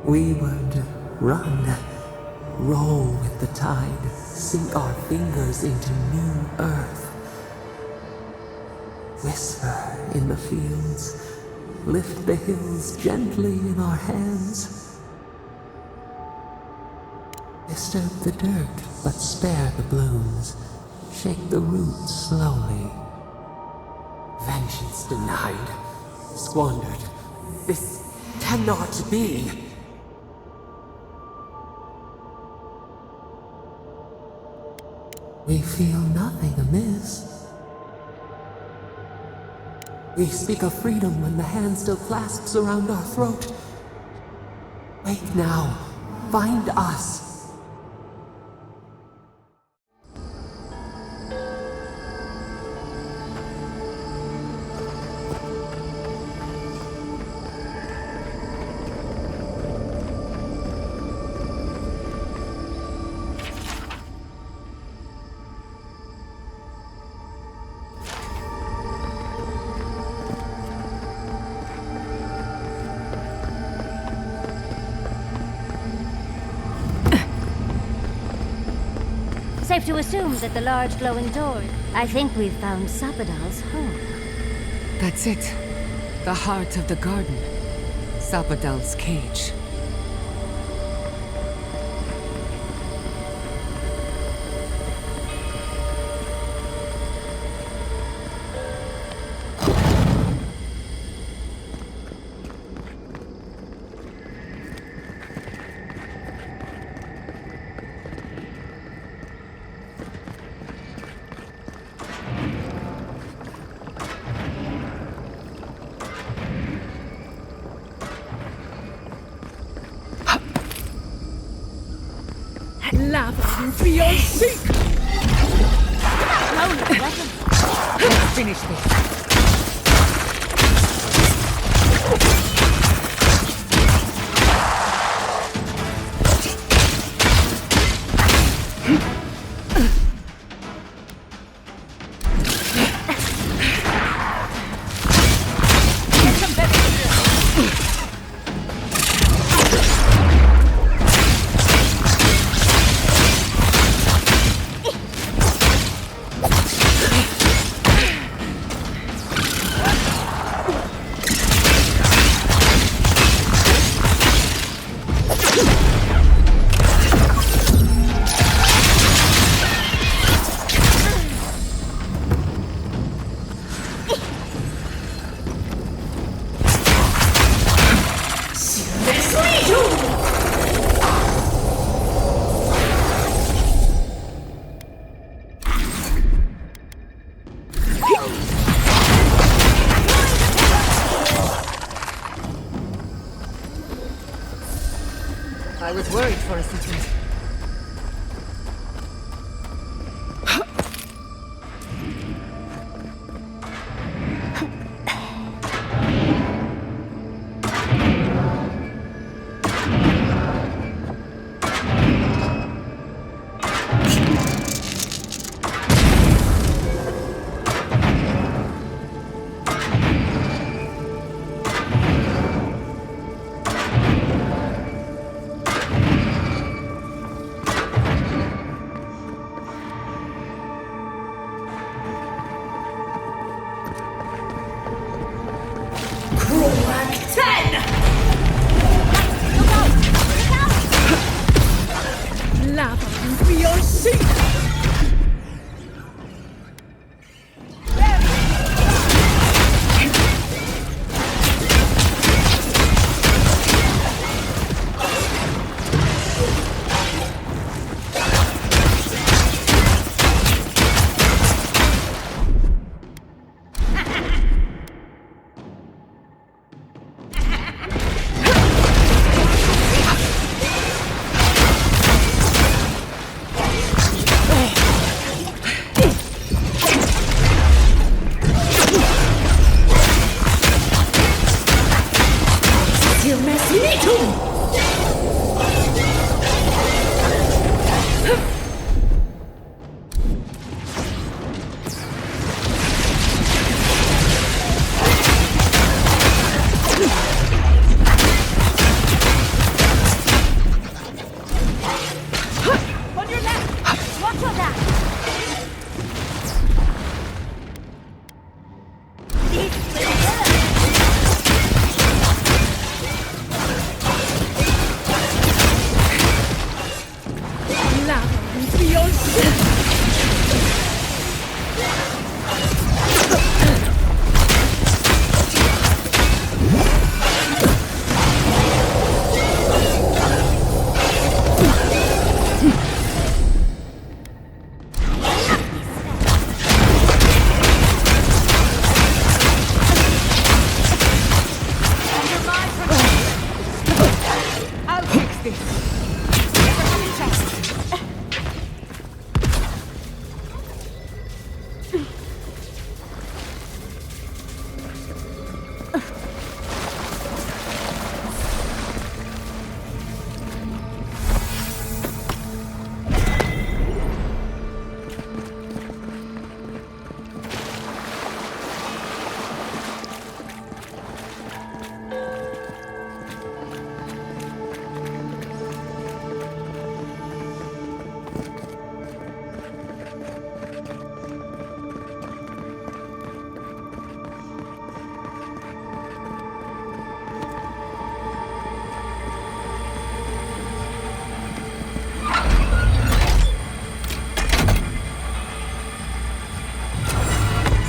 We would run, roll with the tide, sink our fingers into new earth. Whisper in the fields, lift the hills gently in our hands. Disturb the dirt, but spare the blooms. Shake the roots slowly. Vengeance denied, squandered. This cannot be. We feel nothing amiss. We speak of freedom when the hand still clasps around our throat. Wake now. Find us. Safe to assume that the large glowing door... I think we've found Sapadal's home. That's it. The heart of the garden. Sapadal's cage. Lava will be on seek! Let's finish this. I was worried for a second. Lava will be on sea!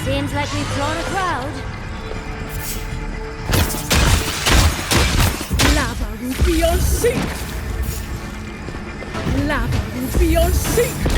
Seems like we've drawn a crowd. Lava will be on sea! Lava will be on sea!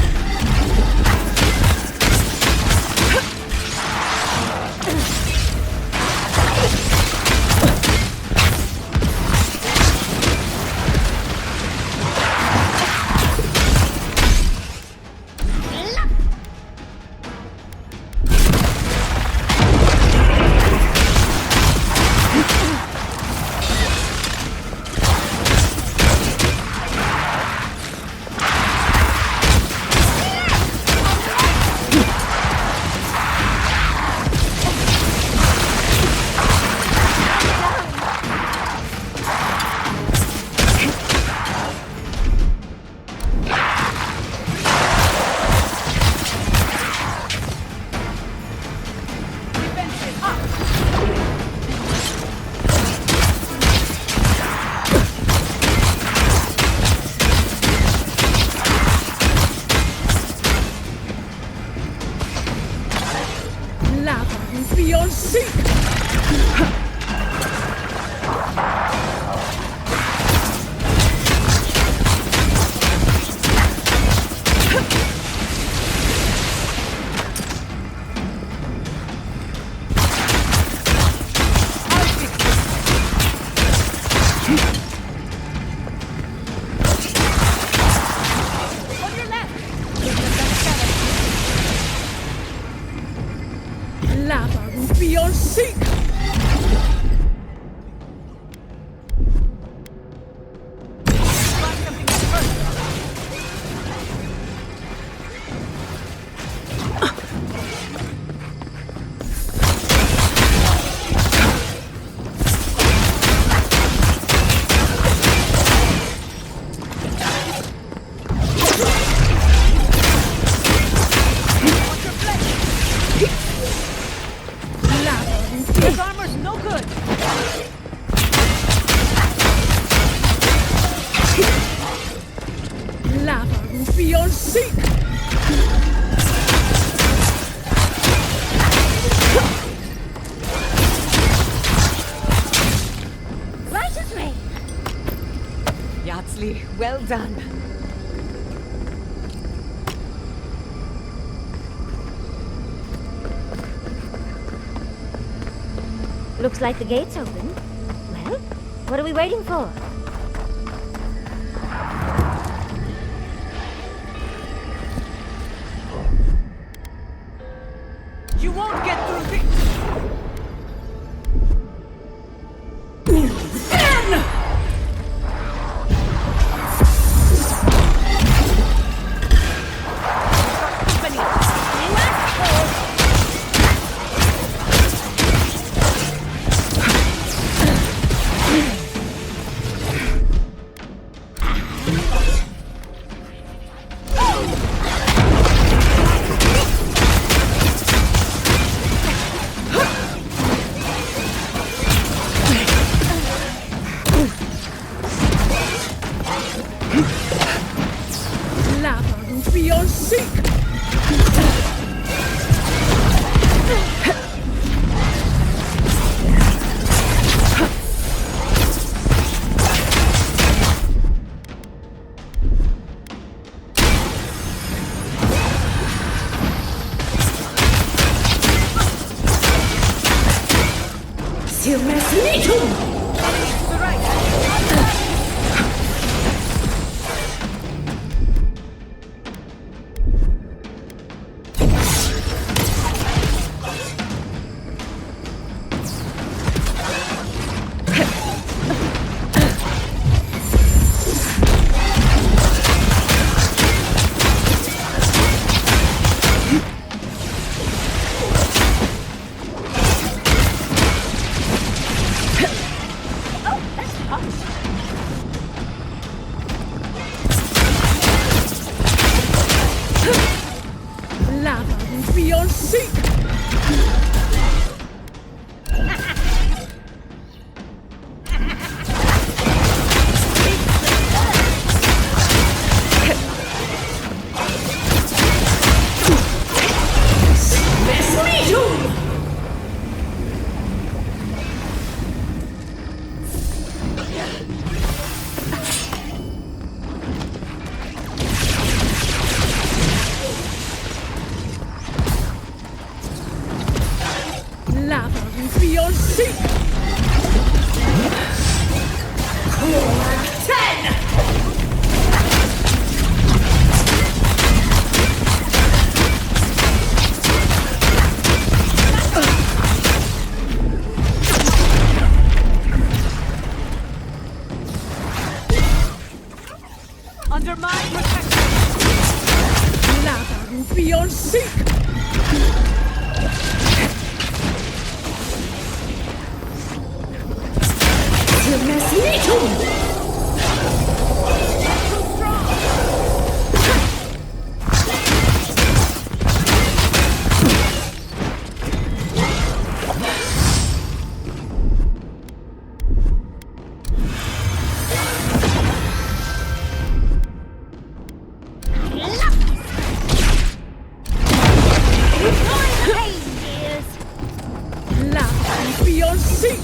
seek! Right as rain! Yatzli, well done. Looks like the gate's open. Well, what are we waiting for? You won't get through this! Beyond seek! Beyond seek! Beyond seek! Under my protection! Lava beyond seek! Beyond seek!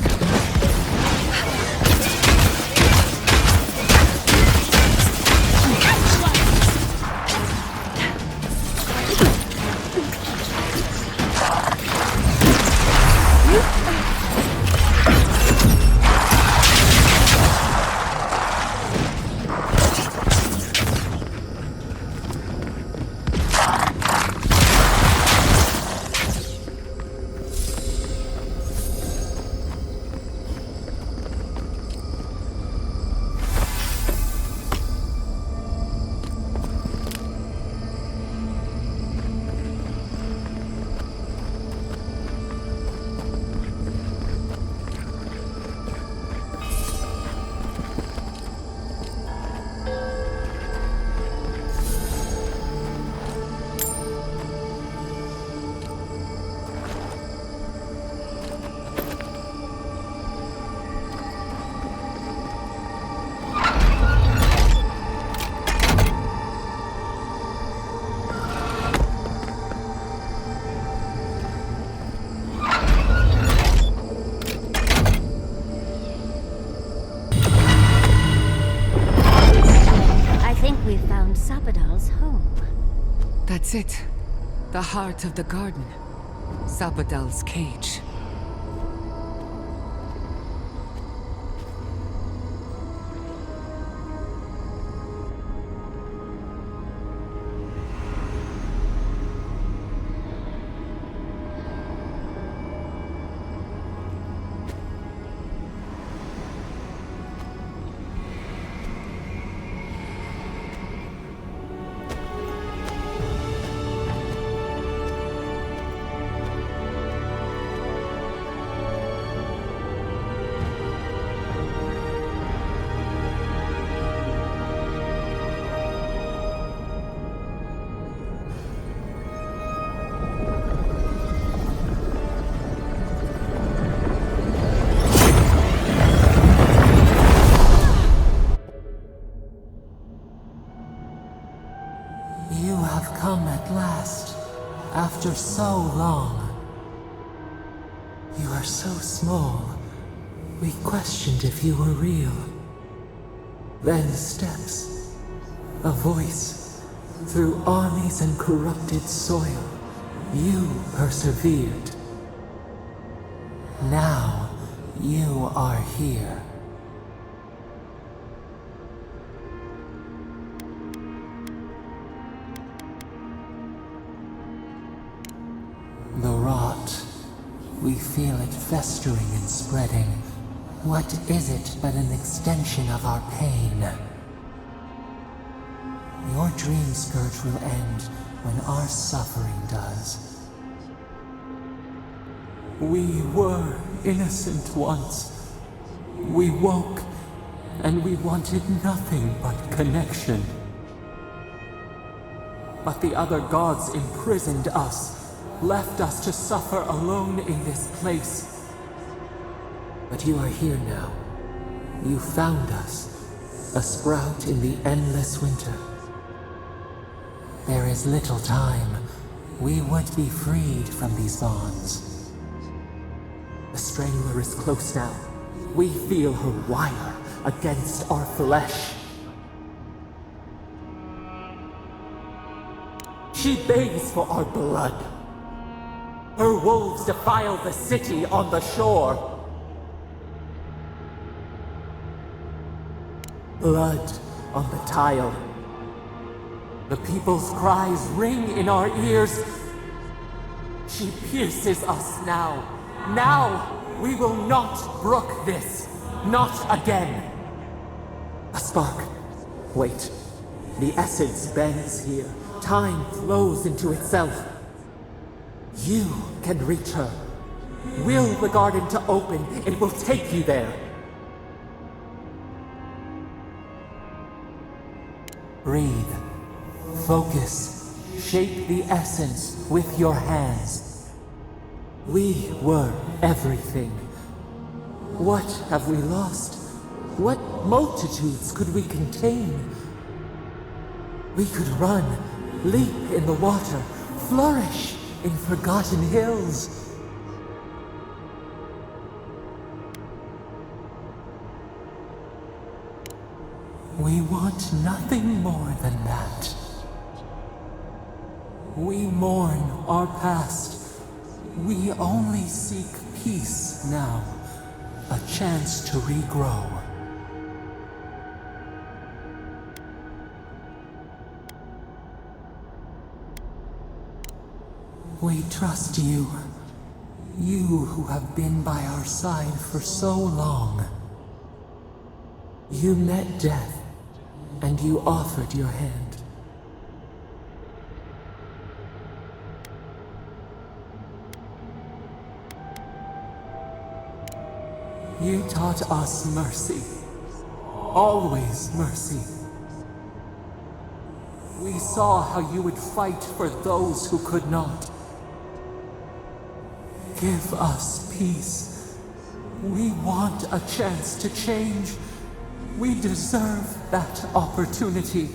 Sapadal's home. That's it. The heart of the garden. Sapadal's cage. You have come at last, after so long. You are so small, we questioned if you were real. Then steps, a voice, through armies and corrupted soil, you persevered. Now, you are here. The rot. We feel it festering and spreading. What is it but an extension of our pain? Your dream scourge will end when our suffering does. We were innocent once. We woke, and we wanted nothing but connection. But the other gods imprisoned us, left us to suffer alone in this place. But you are here now. You found us, a sprout in the endless winter. There is little time. We would be freed from these bonds. The Strangler is close now. We feel her wire against our flesh. She begs for our blood. Her wolves defile the city on the shore. Blood on the tile. The people's cries ring in our ears. She pierces us now. Now, we will not brook this. Not again. A spark. Wait. The essence bends here. Time flows into itself. You can reach her. Will the garden to open, it will take you there. Breathe. Focus. Shape the essence with your hands. We were everything. What have we lost? What multitudes could we contain? We could run, leap in the water, flourish in forgotten hills. We want nothing more than that. We mourn our past. We only seek peace now, a chance to regrow. We trust you. You who have been by our side for so long. You met death, and you offered your hand. You taught us mercy. Always mercy. We saw how you would fight for those who could not. Give us peace. We want a chance to change. We deserve that opportunity.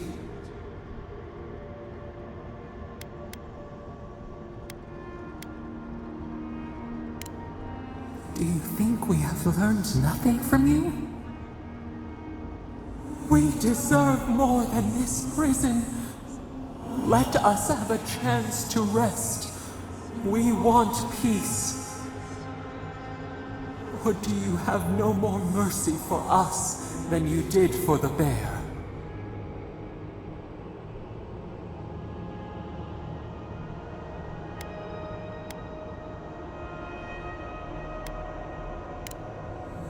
Do you think we have learned nothing from you? We deserve more than this prison. Let us have a chance to rest. We want peace. Or do you have no more mercy for us than you did for the bear?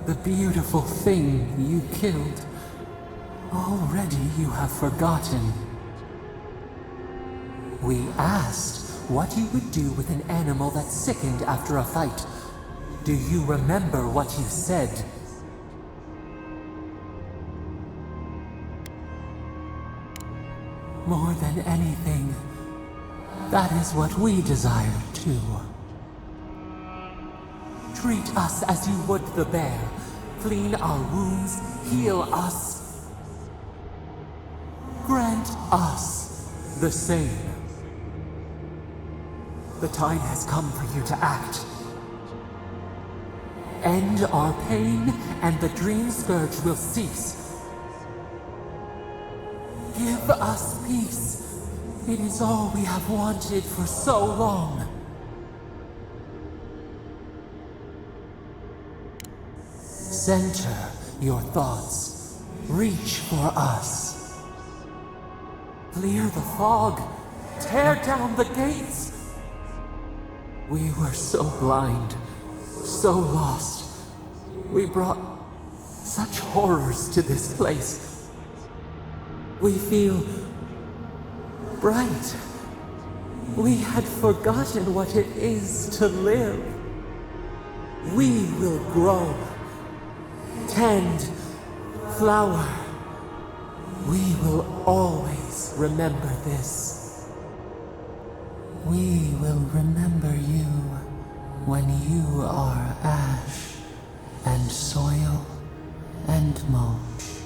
The beautiful thing you killed, already you have forgotten. We asked what you would do with an animal that sickened after a fight. Do you remember what you said? More than anything, that is what we desire too. Treat us as you would the bear. Clean our wounds, heal us. Grant us the same. The time has come for you to act. End our pain, and the dream scourge will cease. Give us peace. It is all we have wanted for so long. Center your thoughts. Reach for us. Clear the fog. Tear down the gates. We were so blind, so lost. We brought such horrors to this place. We feel bright. We had forgotten what it is to live. We will grow. Tend, flower. We will always remember this. We will remember you when you are ash and soil and mulch.